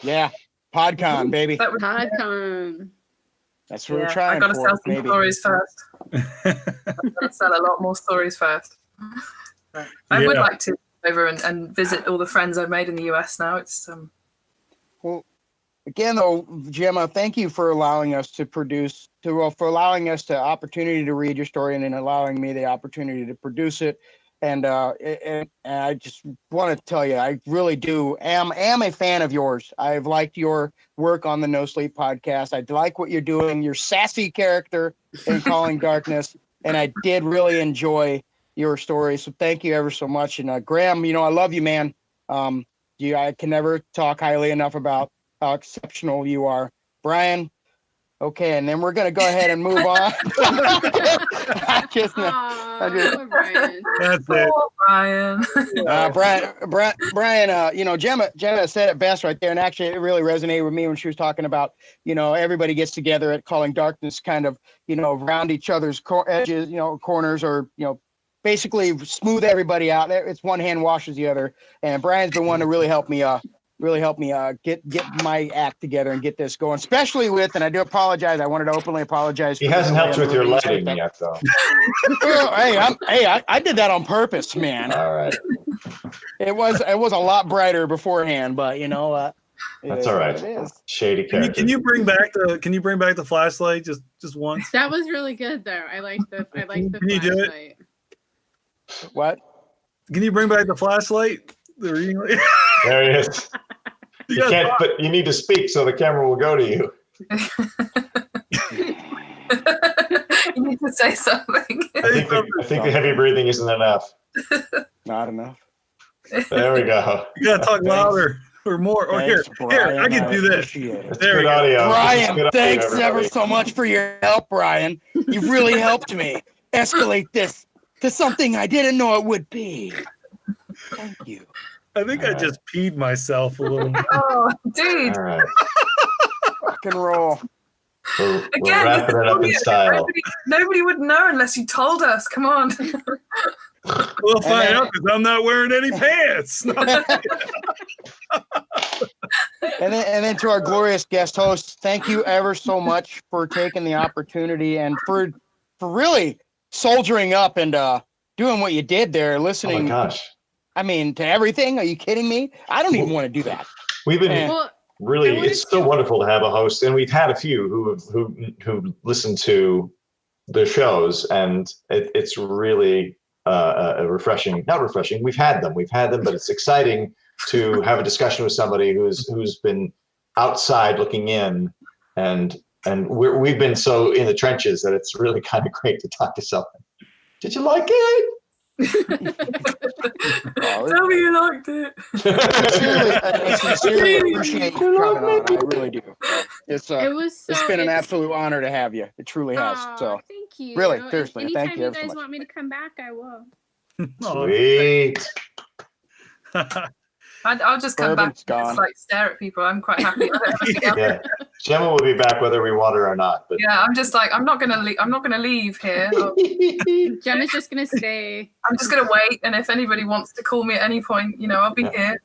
Speaker 5: Yeah. PodCon, baby.
Speaker 3: That would,
Speaker 6: PodCon.
Speaker 5: That's what we're
Speaker 3: I
Speaker 5: trying
Speaker 3: gotta
Speaker 5: for.
Speaker 3: sell some
Speaker 5: Maybe.
Speaker 3: stories first. I gotta sell a lot more stories first. I would
Speaker 2: Yeah.
Speaker 3: like to go over and visit all the friends I've made in the US now. It's
Speaker 5: Well, again, though, Gemma, thank you for allowing us to produce, for allowing us the opportunity to read your story and then allowing me the opportunity to produce it. And I just want to tell you, I really am a fan of yours. I've liked your work on the No Sleep podcast. I like what you're doing, your sassy character in Calling Darkness, and I did really enjoy your story. So thank you ever so much. And Graham, I love you, man. I can never talk highly enough about how exceptional you are. Brian, okay, and then we're gonna go ahead and move on.
Speaker 6: Brian.
Speaker 2: That's it.
Speaker 3: oh, Brian.
Speaker 5: Brian, Gemma said it best right there, and actually it really resonated with me when she was talking about, everybody gets together at Calling Darkness, kind of, around each other's edges, corners, or basically smooth everybody out. It's one hand washes the other, and Brian's been one to really help me get my act together and get this going, especially with, and I do apologize, I wanted to openly apologize.
Speaker 7: He hasn't helped you with your lighting yet, though.
Speaker 5: I did that on purpose, man.
Speaker 7: All right.
Speaker 5: It was a lot brighter beforehand, but
Speaker 7: That's all right.
Speaker 5: It is.
Speaker 7: Shady character.
Speaker 2: Can you bring back the flashlight just once?
Speaker 6: That was really good, though. I like the
Speaker 2: Can you do it?
Speaker 6: flashlight.
Speaker 5: What?
Speaker 2: Can you bring back the flashlight? The reading light?
Speaker 7: There he is. You can't, but you need to speak so the camera will go to you.
Speaker 3: You need to say something.
Speaker 7: I think the heavy breathing isn't enough.
Speaker 5: Not enough.
Speaker 7: There we go.
Speaker 2: You gotta talk louder or more. Or
Speaker 5: Thanks,
Speaker 2: here,
Speaker 5: Brian,
Speaker 2: I can do this.
Speaker 5: appreciate it.
Speaker 7: It's
Speaker 2: There
Speaker 7: good
Speaker 2: we go.
Speaker 7: audio.
Speaker 5: Brian,
Speaker 7: It's good audio,
Speaker 5: thanks ever
Speaker 7: everybody.
Speaker 5: so much for your help, Brian. You've really helped me escalate this to something I didn't know it would be. Thank you.
Speaker 2: I think I just peed myself a little bit.
Speaker 3: Oh, dude.
Speaker 7: All right.
Speaker 5: Rock and roll.
Speaker 7: We're
Speaker 3: Again,
Speaker 7: wrapping it up in style.
Speaker 3: Nobody would know unless you told us. Come on.
Speaker 2: We'll find out because I'm not wearing any pants.
Speaker 5: And then to our glorious guest hosts, thank you ever so much for taking the opportunity and for really soldiering up and doing what you did there,
Speaker 7: Oh
Speaker 5: listening.
Speaker 7: my gosh.
Speaker 5: I mean, to everything. Are you kidding me? I don't even want to do that.
Speaker 7: We've been
Speaker 5: Yeah.
Speaker 6: Well,
Speaker 7: really,
Speaker 6: I wanted
Speaker 7: it's so
Speaker 6: to-
Speaker 7: wonderful to have a host, and we've had a few who listen to the shows, and it's really refreshing. Not refreshing. We've had them, but it's exciting to have a discussion with somebody who's been outside looking in, and we've been so in the trenches that it's really kind of great to talk to someone. Did you like it?
Speaker 3: Tell me you liked it.
Speaker 5: I sincerely appreciate you coming on. I really do. It's
Speaker 6: it was so.
Speaker 5: it's been an absolute honor to have you. It truly has.
Speaker 6: Aw,
Speaker 5: So
Speaker 6: thank you.
Speaker 5: really,
Speaker 6: And
Speaker 5: seriously,
Speaker 6: anytime
Speaker 5: thank you ever so
Speaker 6: guys
Speaker 5: much.
Speaker 6: want me to come back, I will.
Speaker 2: Oh,
Speaker 7: Sweet.
Speaker 3: I'll just come back
Speaker 5: Bourbon's
Speaker 3: and
Speaker 5: gone.
Speaker 3: just like stare at people. I'm quite happy. I don't have to get up.
Speaker 7: Yeah, Gemma will be back whether we want her or not. But
Speaker 3: Yeah, I'm just like I'm not gonna leave here.
Speaker 6: Gemma's just gonna stay.
Speaker 3: I'm just gonna wait, and if anybody wants to call me at any point, I'll be here.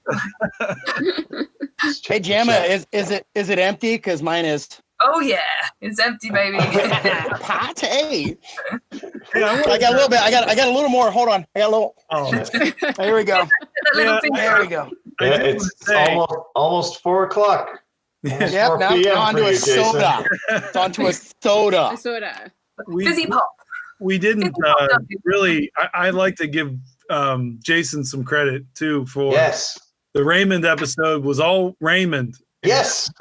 Speaker 5: Hey Gemma, is it empty? Because mine is.
Speaker 3: Oh yeah, it's empty, baby.
Speaker 5: Pate.
Speaker 2: Yeah,
Speaker 5: I got a little bit. I got a little more. Hold on. I got a little.
Speaker 2: Oh,
Speaker 5: Here we go.
Speaker 2: Yeah,
Speaker 5: There we go.
Speaker 7: Yeah, it's almost 4:00.
Speaker 5: Yep. Now it's on to a soda. It's on to a soda.
Speaker 6: A soda.
Speaker 3: Fizzy pop.
Speaker 2: We didn't really. I'd like to give Jason some credit too for the Raymond episode. Was all Raymond.
Speaker 7: Yes.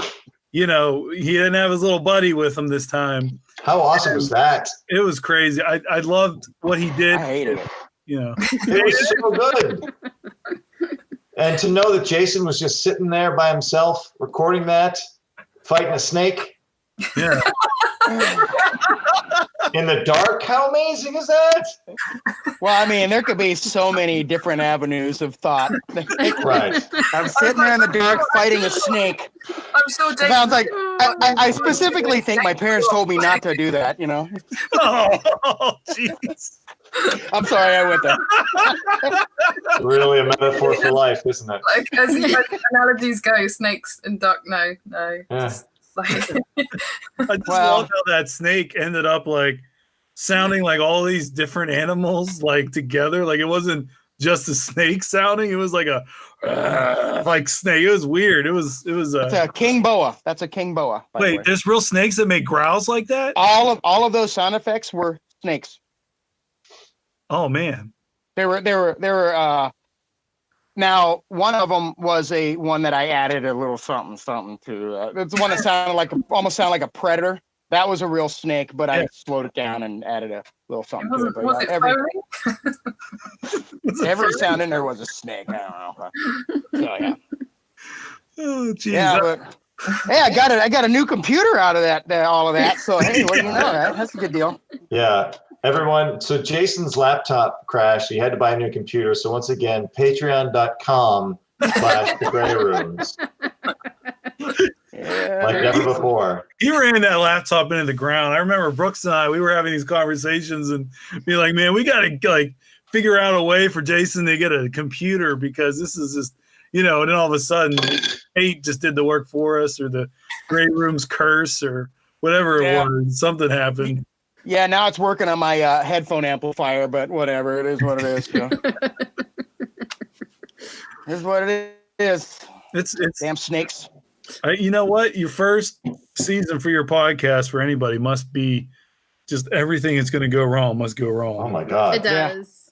Speaker 2: You know, he didn't have his little buddy with him this time.
Speaker 7: How awesome was that?
Speaker 2: It was crazy. I loved what he did.
Speaker 5: I hated it.
Speaker 2: You know,
Speaker 7: It was so good. And to know that Jason was just sitting there by himself recording that, fighting a snake
Speaker 2: yeah.
Speaker 7: in the dark, how amazing is that?
Speaker 5: Well, I mean, there could be so many different avenues of thought.
Speaker 7: Right.
Speaker 5: I'm sitting there in the dark fighting a snake.
Speaker 3: I'm sure Jason.
Speaker 5: Sounds like I specifically think my parents told me not to do that. You know.
Speaker 2: Oh, jeez.
Speaker 5: I'm sorry, I went there.
Speaker 7: Really a metaphor for life, isn't it?
Speaker 3: Like as analogies go, snakes and duck. No.
Speaker 7: Yeah.
Speaker 3: Just, like,
Speaker 2: I just love how that snake ended up like sounding like all these different animals like together. Like it wasn't just a snake sounding; it was like a like snake. It was weird. It was.
Speaker 5: It's a king boa. That's a king boa.
Speaker 2: Wait, there's real snakes that make growls like that?
Speaker 5: All of those sound effects were snakes.
Speaker 2: Oh man.
Speaker 5: They were now one of them was one that I added a little something to. It's the one that almost sounded like a predator. That was a real snake, but I slowed it down and added a little something to it.
Speaker 3: Was it
Speaker 5: every sound in there was a snake. I don't know. So yeah.
Speaker 2: Oh geez.
Speaker 5: Yeah, but hey, I got a new computer out of that. All of that. So hey, what do you know? That's a good deal.
Speaker 7: Yeah. Everyone, so Jason's laptop crashed. He had to buy a new computer. So once again, patreon.com/the Grey Rooms. Like never before.
Speaker 2: He ran that laptop into the ground. I remember Brooks and we were having these conversations and be like, man, we got to like figure out a way for Jason to get a computer because this is just, you know, and then all of a sudden Kate just did the work for us or the Grey Rooms curse or whatever it was. Something happened.
Speaker 5: Yeah, now it's working on my headphone amplifier, but whatever. It is what it is. You know? It is what it is.
Speaker 2: It's
Speaker 5: damn snakes.
Speaker 2: You know what? Your first season for your podcast for anybody must be just everything that's going to go wrong must go wrong.
Speaker 7: Oh my God.
Speaker 6: It does.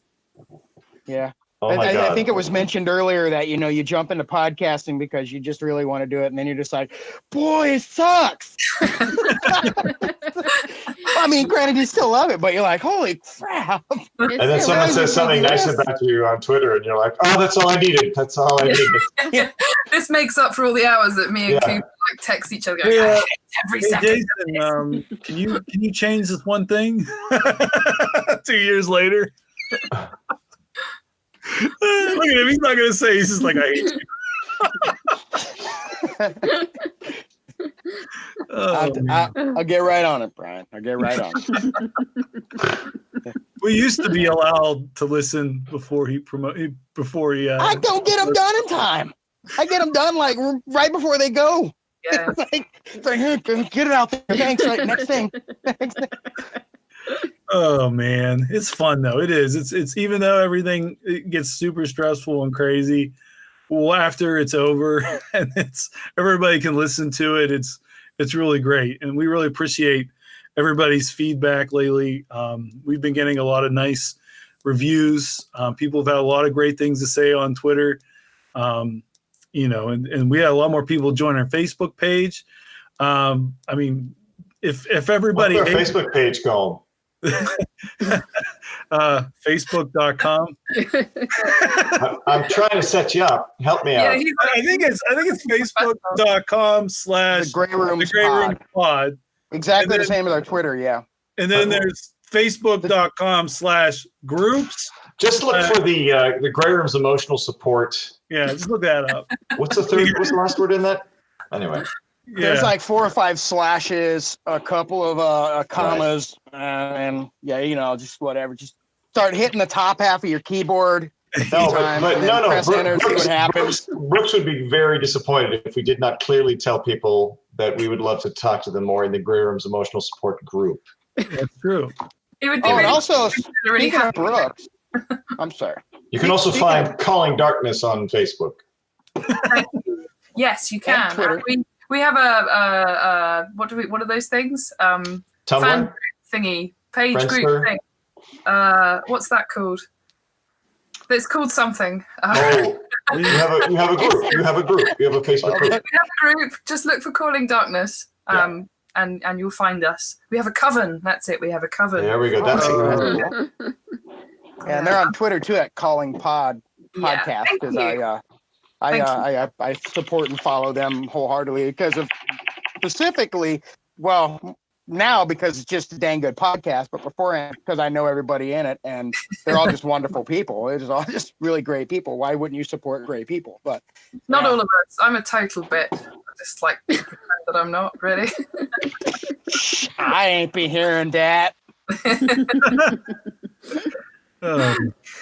Speaker 5: Yeah.
Speaker 7: Oh my God.
Speaker 5: I think it was mentioned earlier that, you know, you jump into podcasting because you just really want to do it. And then you're just like, boy, it sucks. I mean, granted, you still love it, but you're like, holy crap.
Speaker 7: And then someone says something nice about you on Twitter and you're like, oh, that's all I needed. That's all I needed.
Speaker 3: This makes up for all the hours that me and Cooper like text each other going,
Speaker 2: Yeah.
Speaker 3: every second.
Speaker 2: Jason, can you change this one thing? 2 years later. Look at him. He's not going to say. He's just like, I hate you.
Speaker 5: I'll get right on it, Brian. I'll get right on it.
Speaker 2: We used to be allowed to listen before he I
Speaker 5: don't get them done in time. I get them done like right before they go.
Speaker 3: Yeah.
Speaker 5: It's like, hey, get it out there. Thanks. Like, next thing.
Speaker 2: Oh man, it's fun though. It is. It's even though everything gets super stressful and crazy. Well, after it's over and everybody can listen to it. It's really great, and we really appreciate everybody's feedback lately. We've been getting a lot of nice reviews. People have had a lot of great things to say on Twitter. You know, and we had a lot more people join our Facebook page. I mean, if everybody
Speaker 7: What's our Facebook page called?
Speaker 2: Facebook.com.
Speaker 7: I'm trying to set you up. Help me out.
Speaker 2: I think it's Facebook.com/
Speaker 5: The Grey Rooms
Speaker 2: Pod.
Speaker 5: Exactly the same as our Twitter, yeah.
Speaker 2: And then there's Facebook.com/groups.
Speaker 7: Just look for the Grey Rooms emotional support.
Speaker 2: Yeah, just look that up.
Speaker 7: What's the last word in that? Anyway.
Speaker 5: There's like 4 or 5 slashes, a couple of commas, and you know, just whatever. Just start hitting the top half of your keyboard. Press enter, see what happens.
Speaker 7: Brooks would be very disappointed if we did not clearly tell people that we would love to talk to them more in the Grey Room's emotional support group.
Speaker 2: That's true.
Speaker 3: It would be
Speaker 5: Oh, and
Speaker 3: really,
Speaker 5: also,
Speaker 3: really
Speaker 5: speaking of
Speaker 3: happy.
Speaker 5: Brooks, I'm sorry.
Speaker 7: You can also find Calling Darkness on Facebook.
Speaker 3: Yes, you
Speaker 5: And
Speaker 3: can.
Speaker 5: Twitter.
Speaker 3: We have a what are those things? Fan
Speaker 7: Tumblr?
Speaker 3: thingy, page
Speaker 7: Friendster?
Speaker 3: group thing. What's that called? It's called something.
Speaker 7: Oh, you have a group. You have a group. You have a Facebook group.
Speaker 3: We have a group. Just look for Calling Darkness, and you'll find us. We have a coven. That's it. We have a coven.
Speaker 7: There we go. That's
Speaker 5: Oh. And they're on Twitter too at Calling Podcast
Speaker 3: thank
Speaker 5: because
Speaker 3: you.
Speaker 5: I support and follow them wholeheartedly because of specifically, well, now because it's just a dang good podcast, but beforehand because I know everybody in it and they're all just wonderful people. It's all just really great people. Why wouldn't you support great people? But
Speaker 3: Not
Speaker 5: yeah.
Speaker 3: all of us. I'm a total bit. I just like to pretend that I'm not really.
Speaker 5: I ain't be hearing that.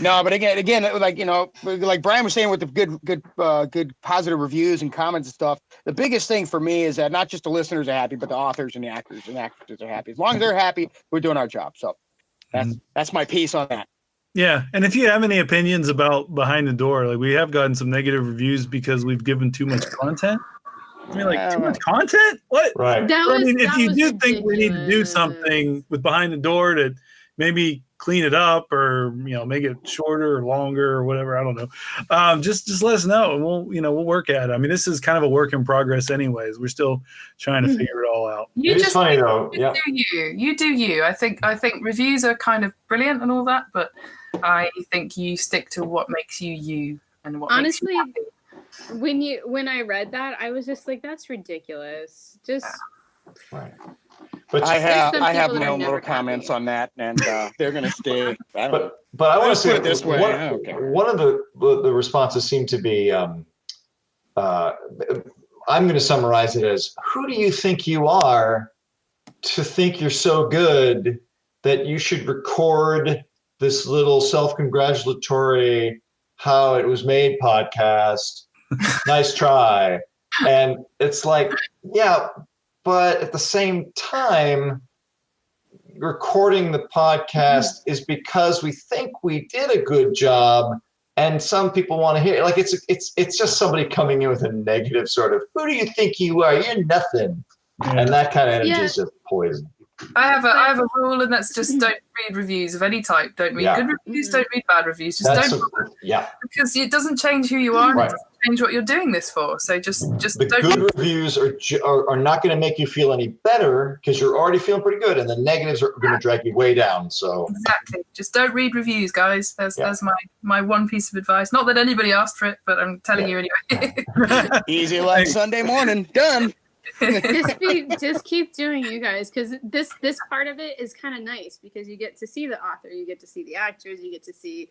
Speaker 5: No, but again, like like Brian was saying with the good positive reviews and comments and stuff. The biggest thing for me is that not just the listeners are happy, but the authors and the actors and actresses are happy. As long as they're happy, we're doing our job. So that's my piece on that.
Speaker 2: Yeah, and if you have any opinions about Behind the Door, like we have gotten some negative reviews because we've given too much content. I mean, like too much content? What?
Speaker 7: right.
Speaker 2: If you do
Speaker 6: was
Speaker 2: think we need to do
Speaker 6: ridiculous.
Speaker 2: something with Behind the Door to maybe clean it up or make it shorter or longer or whatever, I don't know. Just let us know and we'll work at it. I mean, this is kind of a work in progress anyways. We're still trying to figure it all out.
Speaker 3: You
Speaker 7: It's
Speaker 3: just
Speaker 7: funny though.
Speaker 3: you
Speaker 7: Yeah.
Speaker 3: do you. You do you. I think reviews are kind of brilliant and all that, but I think you stick to what makes you you and what
Speaker 6: Honestly,
Speaker 3: makes you happy.
Speaker 6: when I read that, I was just like, that's ridiculous. Just
Speaker 7: Right. But
Speaker 5: I have
Speaker 6: some
Speaker 5: my
Speaker 6: people that are
Speaker 5: own little
Speaker 6: never
Speaker 5: comments
Speaker 6: happy.
Speaker 5: on that, and they're gonna stay. I don't know.
Speaker 7: but I want to
Speaker 5: Let's
Speaker 7: say
Speaker 5: put it this way.
Speaker 7: One,
Speaker 5: I don't care.
Speaker 7: one of the responses seem to be I'm going to summarize it as, who do you think you are to think you're so good that you should record this little self-congratulatory how it was made podcast? Nice try. And it's like, yeah, but at the same time, recording the podcast is because we think we did a good job, and some people want to hear it. Like it's just somebody coming in with a negative sort of, who do you think you are? You're nothing. And that kind of energy is just poison.
Speaker 3: I have a rule, and that's just don't read reviews of any type. Don't read good reviews. Don't read bad reviews. Just don't bother. Because it doesn't change who you are, and
Speaker 7: Right.
Speaker 3: it doesn't change what you're doing this for. So just
Speaker 7: The
Speaker 3: don't.
Speaker 7: good reviews are not going to make you feel any better because you're already feeling pretty good, and the negatives are going to drag you way down. So
Speaker 3: Exactly. Just don't read reviews, guys. That's my one piece of advice. Not that anybody asked for it, but I'm telling you anyway.
Speaker 5: Easy like Sunday morning, done.
Speaker 6: just keep doing you guys, because this part of it is kind of nice because you get to see the author, you get to see the actors, you get to see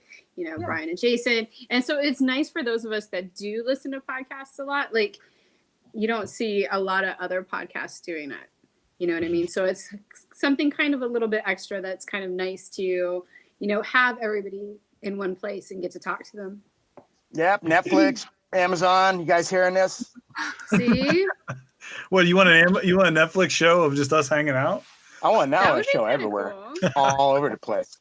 Speaker 6: Brian and Jason, and so it's nice for those of us that do listen to podcasts a lot. Like, you don't see a lot of other podcasts doing that, you know what I mean? So it's something kind of a little bit extra that's kind of nice to have everybody in one place and get to talk to them.
Speaker 5: Yep, Netflix, Amazon. You guys hearing this?
Speaker 6: See?
Speaker 2: What, you want a Netflix show of just us hanging out?
Speaker 5: I want
Speaker 6: That
Speaker 5: now
Speaker 6: would
Speaker 5: a
Speaker 6: be
Speaker 5: show
Speaker 6: kinda
Speaker 5: everywhere,
Speaker 6: cool.
Speaker 5: all over the place.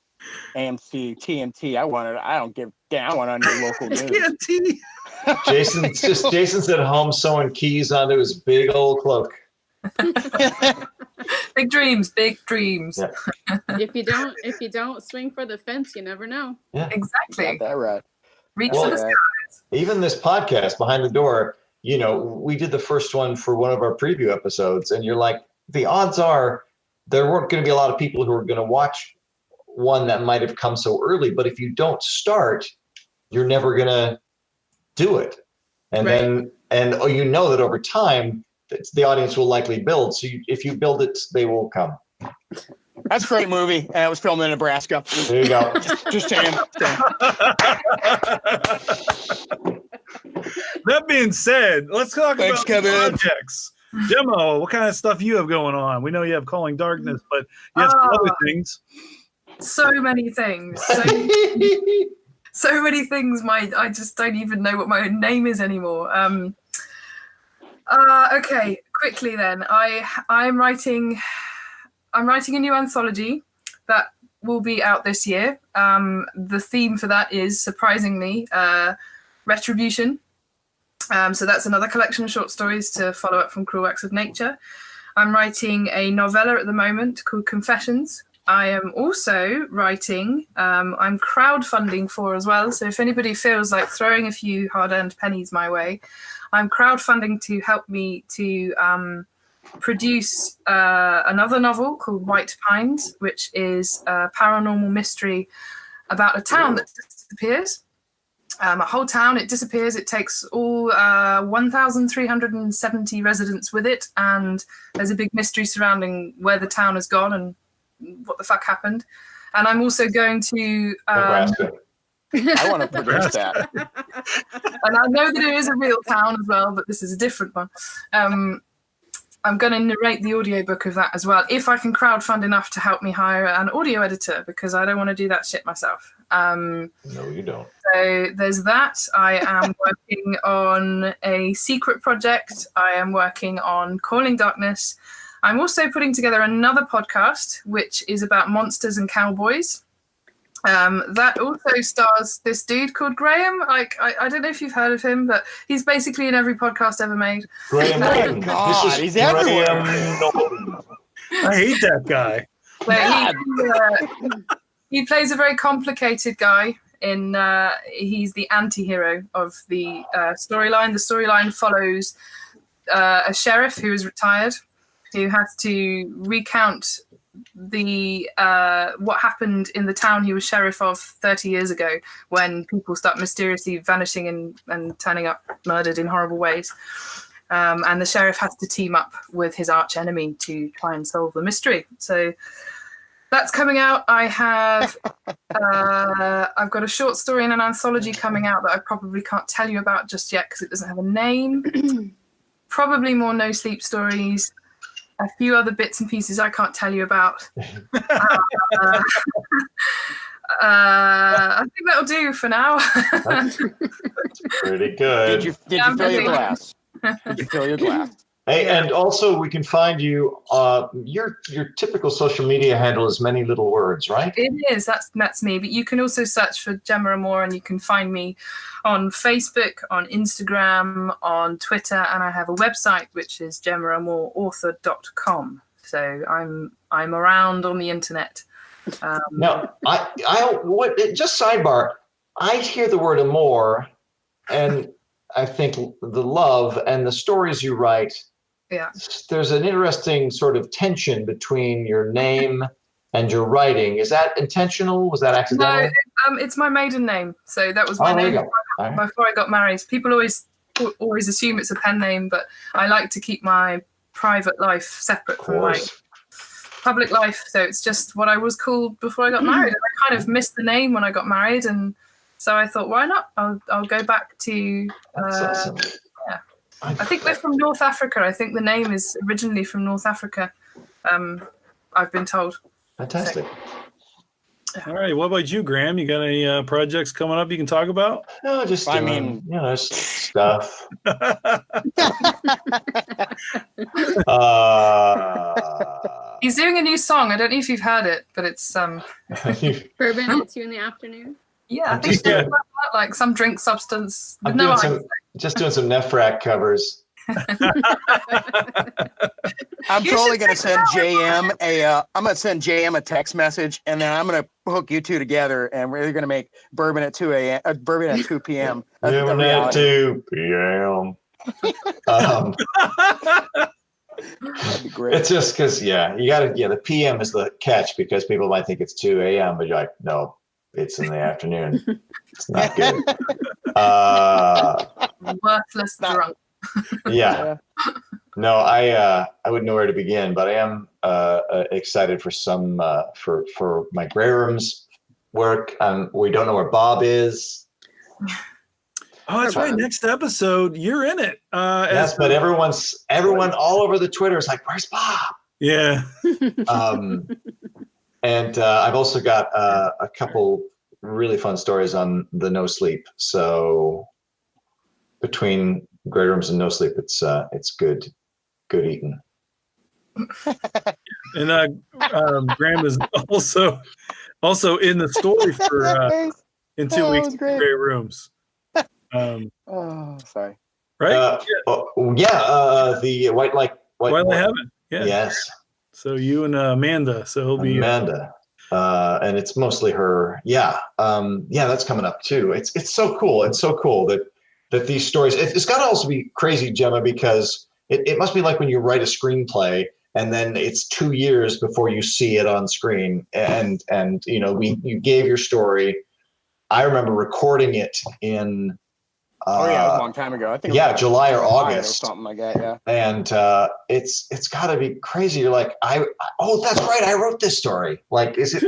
Speaker 5: AMC, TNT. I don't give damn. I want on your local news.
Speaker 2: TNT.
Speaker 7: Jason's at home sewing keys onto his big old cloak.
Speaker 3: Big dreams, big dreams.
Speaker 7: Yeah.
Speaker 6: If you don't swing for the fence, you never know.
Speaker 7: Yeah.
Speaker 3: Exactly.
Speaker 5: Got that right.
Speaker 3: Reach
Speaker 7: Well,
Speaker 3: for the
Speaker 5: yeah.
Speaker 7: Even this podcast, Behind the Door, we did the first one for one of our preview episodes, and you're like, the odds are there weren't going to be a lot of people who are going to watch one that might have come so early. But if you don't start, you're never going to do it. And
Speaker 6: Right.
Speaker 7: then that over time, the audience will likely build. So if you build it, they will come.
Speaker 5: That's a great movie, and it was filmed in Nebraska.
Speaker 7: There you go.
Speaker 5: Just saying.
Speaker 2: That being said, let's talk
Speaker 5: Thanks,
Speaker 2: about
Speaker 5: Kevin.
Speaker 2: projects. Gemma, what kind of stuff you have going on? We know you have Calling Darkness, but you have some other things.
Speaker 3: So many things. So many things. I just don't even know what my own name is anymore. Okay, quickly then, I'm writing a new anthology that will be out this year. The theme for that is, surprisingly, retribution. So that's another collection of short stories to follow up from Cruel Acts of Nature. I'm writing a novella at the moment called Confessions. I am also writing, I'm crowdfunding for as well. So if anybody feels like throwing a few hard-earned pennies my way, I'm crowdfunding to help me to produce another novel called White Pines, which is a paranormal mystery about a town that disappears. A whole town, it disappears. It takes all 1,370 residents with it, and there's a big mystery surrounding where the town has gone and what the fuck happened. And I'm also going to
Speaker 7: Nebraska.
Speaker 5: I want to produce that.
Speaker 3: and I know that it is a real town as well, but this is a different one. I'm going to narrate the audiobook of that as well, if I can crowdfund enough to help me hire an audio editor, because I don't want to do that shit myself.
Speaker 7: No, you don't.
Speaker 3: So there's that. I am working on a secret project. I am working on Calling Darkness. I'm also putting together another podcast, which is about monsters and cowboys. That also stars this dude called Graham. Like, I don't know if you've heard of him, but he's basically in every podcast ever made.
Speaker 7: Graham Norton.
Speaker 5: God,
Speaker 7: This is
Speaker 5: he's everywhere.
Speaker 7: Graham Norton.
Speaker 2: I hate that guy.
Speaker 3: So he plays a very complicated guy. He's the anti-hero of the storyline. The storyline follows a sheriff who is retired, who has to recount the what happened in the town he was sheriff of 30 years ago, when people start mysteriously vanishing and turning up murdered in horrible ways. And the sheriff has to team up with his arch enemy to try and solve the mystery. So that's coming out. I have I've got a short story and an anthology coming out that I probably can't tell you about just yet because it doesn't have a name. Probably more no sleep stories. A few other bits and pieces I can't tell you about. I think that'll do for now.
Speaker 7: That's pretty good.
Speaker 5: Did you fill your glass? Did you fill your glass?
Speaker 7: Hey, and also we can find you. Your typical social media handle is many little words, right?
Speaker 3: It is. That's me. But you can also search for Gemma Amor, and you can find me on Facebook, on Instagram, on Twitter, and I have a website which is gemmaamorauthor.com. So I'm around on the internet.
Speaker 7: Now, just sidebar. I hear the word amour, and I think the love and the stories you write.
Speaker 3: Yeah.
Speaker 7: There's an interesting sort of tension between your name and your writing. Is that intentional? Was that accidental?
Speaker 3: No, it's my maiden name. So that was my name before I got married. People always assume it's a pen name, but I like to keep my private life separate from my public life. So it's just what I was called before I got married. And I kind of missed the name when I got married, and so I thought, why not? I'll go back to.
Speaker 7: That's awesome.
Speaker 3: Yeah, I think we're from North Africa. I think the name is originally from North Africa. I've been told.
Speaker 7: Fantastic.
Speaker 3: So,
Speaker 2: All right. What about you, Graham? You got any projects coming up you can talk about?
Speaker 7: No, just stuff.
Speaker 3: He's doing a new song. I don't know if you've heard it, but it's
Speaker 6: Bourbon at 2 in the afternoon.
Speaker 3: Yeah, I think it's like some drink substance with no ice.
Speaker 7: Just doing some Nefrak covers.
Speaker 5: I'm totally gonna send JM a text message, and then I'm gonna hook you two together, and we're gonna make Bourbon at 2 a.m. Bourbon at 2 p.m.
Speaker 7: Bourbon at 2 p.m.
Speaker 5: That'd be great.
Speaker 7: It's just because the PM is the catch, because people might think it's 2 a.m. but you're like, no, it's in the afternoon. It's not good.
Speaker 3: Worthless drunk.
Speaker 7: Yeah. No, I wouldn't know where to begin, but I am excited for some for my Grey Rooms work. We don't know where Bob is.
Speaker 2: Oh, that's right. Next episode, you're in it.
Speaker 7: Yes, but everyone all over the Twitter is like, "Where's Bob?"
Speaker 2: Yeah.
Speaker 7: And I've also got a couple really fun stories on the No Sleep. So between Grey Rooms and No Sleep, it's good. good eating.
Speaker 2: And Graham is also in the story for in 2 weeks. Great rooms.
Speaker 5: Sorry.
Speaker 2: Right?
Speaker 7: The White
Speaker 2: Heaven. Yeah.
Speaker 7: Yes.
Speaker 2: So you and Amanda. So he'll be
Speaker 7: Amanda. And it's mostly her. Yeah. That's coming up too. It's so cool. It's so cool that these stories, it's got to also be crazy, Gemma, because it must be like when you write a screenplay and then it's 2 years before you see it on screen. And you gave your story. I remember recording it in
Speaker 5: it was a long time ago. I think
Speaker 7: July or August
Speaker 5: or something like that. Yeah,
Speaker 7: and it's got to be crazy. You're like, that's right, I wrote this story. Like, is it?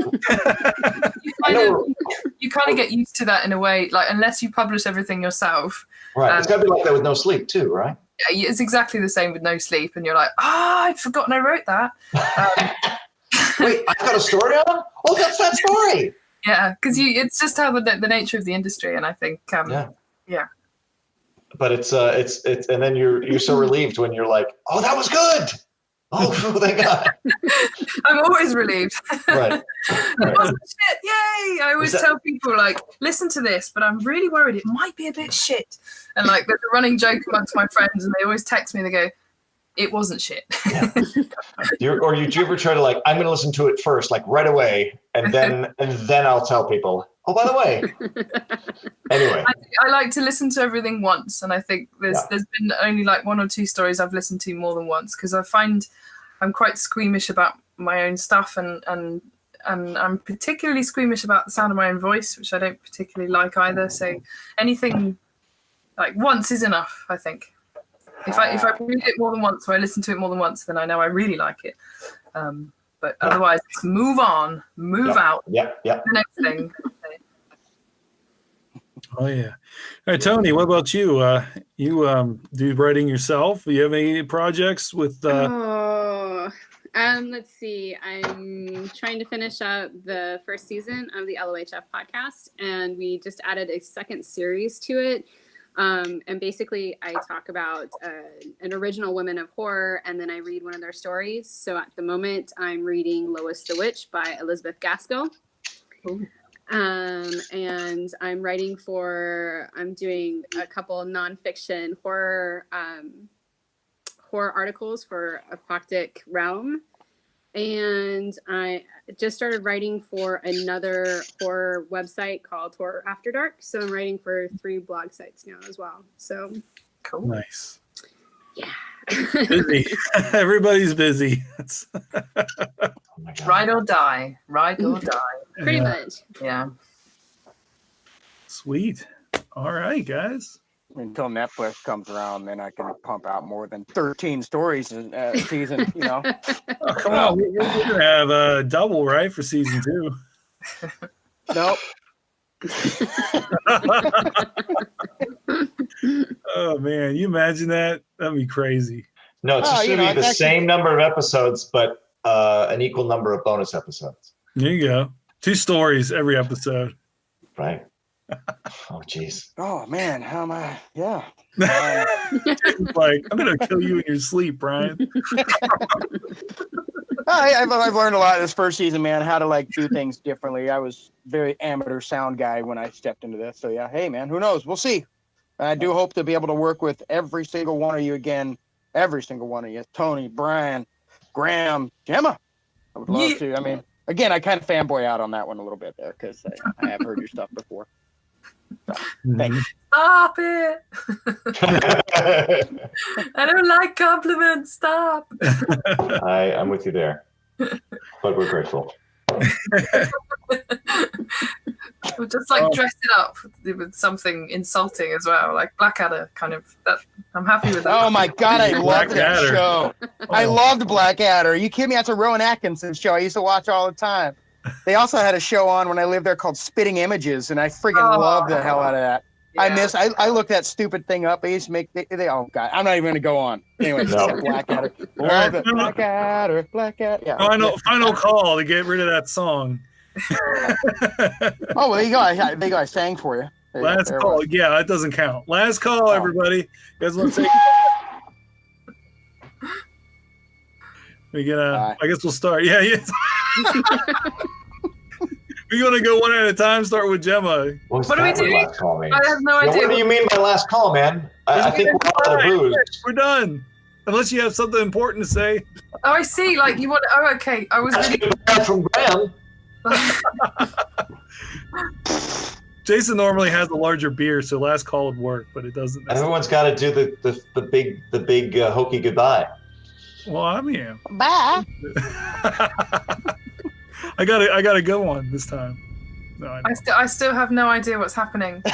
Speaker 3: You kind of get used to that in a way. Like, unless you publish everything yourself,
Speaker 7: right? It's got to be like that with No Sleep too, right?
Speaker 3: Yeah, it's exactly the same with No Sleep, and you're like, I'd forgotten I wrote that.
Speaker 7: Wait, I've got a story on? Oh, that's that story.
Speaker 3: Yeah, because it's just how the nature of the industry, and I think yeah.
Speaker 7: But it's and then you're so relieved when you're like, oh, that was good. Oh, thank God.
Speaker 3: I'm always relieved.
Speaker 7: Right.
Speaker 3: It wasn't shit. Yay! I always tell people, like, listen to this, but I'm really worried it might be a bit shit. And like, there's a running joke amongst my friends, and they always text me and they go, it wasn't shit.
Speaker 7: Yeah. Do you ever try to like, I'm going to listen to it first, like right away, and then I'll tell people, oh, by the way. Anyway,
Speaker 3: I like to listen to everything once, and I think there's been only like 1 or 2 stories I've listened to more than once, because I find I'm quite squeamish about my own stuff, and I'm particularly squeamish about the sound of my own voice, which I don't particularly like either. So anything like once is enough, I think. If I read it more than once, or I listen to it more than once, then I know I really like it. But otherwise, move on, out.
Speaker 7: Yeah.
Speaker 3: The next thing.
Speaker 2: Oh yeah. All right, Toni, what about you? You do writing yourself? Do you have any projects with
Speaker 6: let's see. I'm trying to finish up the first season of the LOHF podcast, and we just added a second series to it. And basically I talk about an original women of horror, and then I read one of their stories. So at the moment I'm reading Lois the Witch by Elizabeth Gaskell. Ooh. And I'm doing a couple nonfiction horror articles for Apocalyptic Realm. And I just started writing for another horror website called Horror After Dark. So I'm writing for 3 blog sites now as well. So
Speaker 3: cool.
Speaker 2: Nice.
Speaker 6: Yeah.
Speaker 2: Busy. Everybody's busy.
Speaker 3: Ride or die.
Speaker 6: Pretty much.
Speaker 3: Yeah.
Speaker 2: Sweet. All right, guys.
Speaker 5: Until Netflix comes around, then I can pump out more than 13 stories a season,
Speaker 2: Oh, come on. We're going to have a double, right, for season 2.
Speaker 5: Nope.
Speaker 2: Oh, man. You imagine that? That'd be crazy.
Speaker 7: No, it's just going to be the same number of episodes, but an equal number of bonus episodes.
Speaker 2: There you go. 2 stories every episode.
Speaker 7: Right. Oh, jeez.
Speaker 5: Oh, man. How am I? Yeah.
Speaker 2: Like, I'm going to kill you in your sleep, Brian.
Speaker 5: I've learned a lot this first season, man, how to like do things differently. I was very amateur sound guy when I stepped into this. So, yeah. Hey, man, who knows? We'll see. I do hope to be able to work with every single one of you again. Every single one of you. Toni, Brian, Graham, Gemma. I would love to. I mean, again, I kind of fanboy out on that one a little bit there because I have heard your stuff before. So, thank you.
Speaker 3: Stop it. I don't like compliments. Stop.
Speaker 7: I'm with you there. But we're grateful.
Speaker 3: We'll just like dress it up with something insulting as well, like Blackadder kind of. I'm happy with that.
Speaker 5: Oh my God, I loved that show. I loved Blackadder. Are you kidding me? That's a Rowan Atkinson show I used to watch all the time. They also had a show on when I lived there called Spitting Images, and I freaking loved the hell out of that. Yeah. I looked that stupid thing up. They used to make oh God, I'm not even going to go on. Anyway, Blackadder. Love it. Blackadder. Yeah.
Speaker 2: Final call to get rid of that song.
Speaker 5: Oh, well, there you go. I sang for you.
Speaker 2: Last call. Yeah, that doesn't count. Last call, everybody. You guys want to take I guess we'll start. Yeah. We're gonna go one at a time. Start with Gemma.
Speaker 3: What do we do?
Speaker 7: Last call, man.
Speaker 3: I have no idea.
Speaker 7: What do you mean by last call, man? I think we're all out of booze.
Speaker 2: We're done. Unless you have something important to say.
Speaker 3: Oh, I see. Like you want? Oh, okay. I was really
Speaker 7: From Graham.
Speaker 2: Jason normally has a larger beer, so last call would work, but it doesn't.
Speaker 7: Everyone's got to do the big hokey goodbye.
Speaker 2: Well, I'm here.
Speaker 5: Bye.
Speaker 2: I got a good one this time. No,
Speaker 3: I still have no idea what's happening.
Speaker 2: All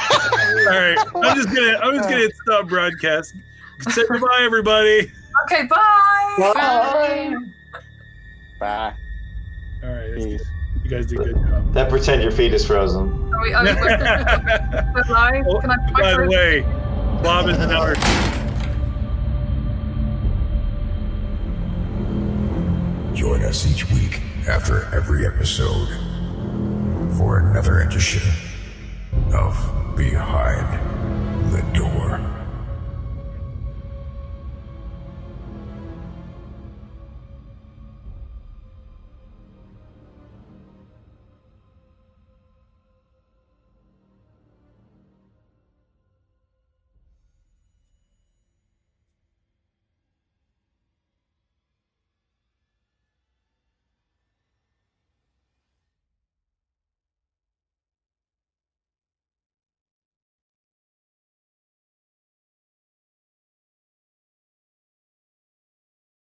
Speaker 2: right, I'm just gonna hit stop broadcast. Say goodbye, everybody.
Speaker 3: Okay, bye.
Speaker 5: Bye. Bye.
Speaker 2: All right, that's good. You guys did a good job.
Speaker 7: Then pretend your feet is frozen.
Speaker 3: We're live. Can I
Speaker 2: By the way, Bob is now.
Speaker 1: Join us each week after every episode for another edition of Behind the Door.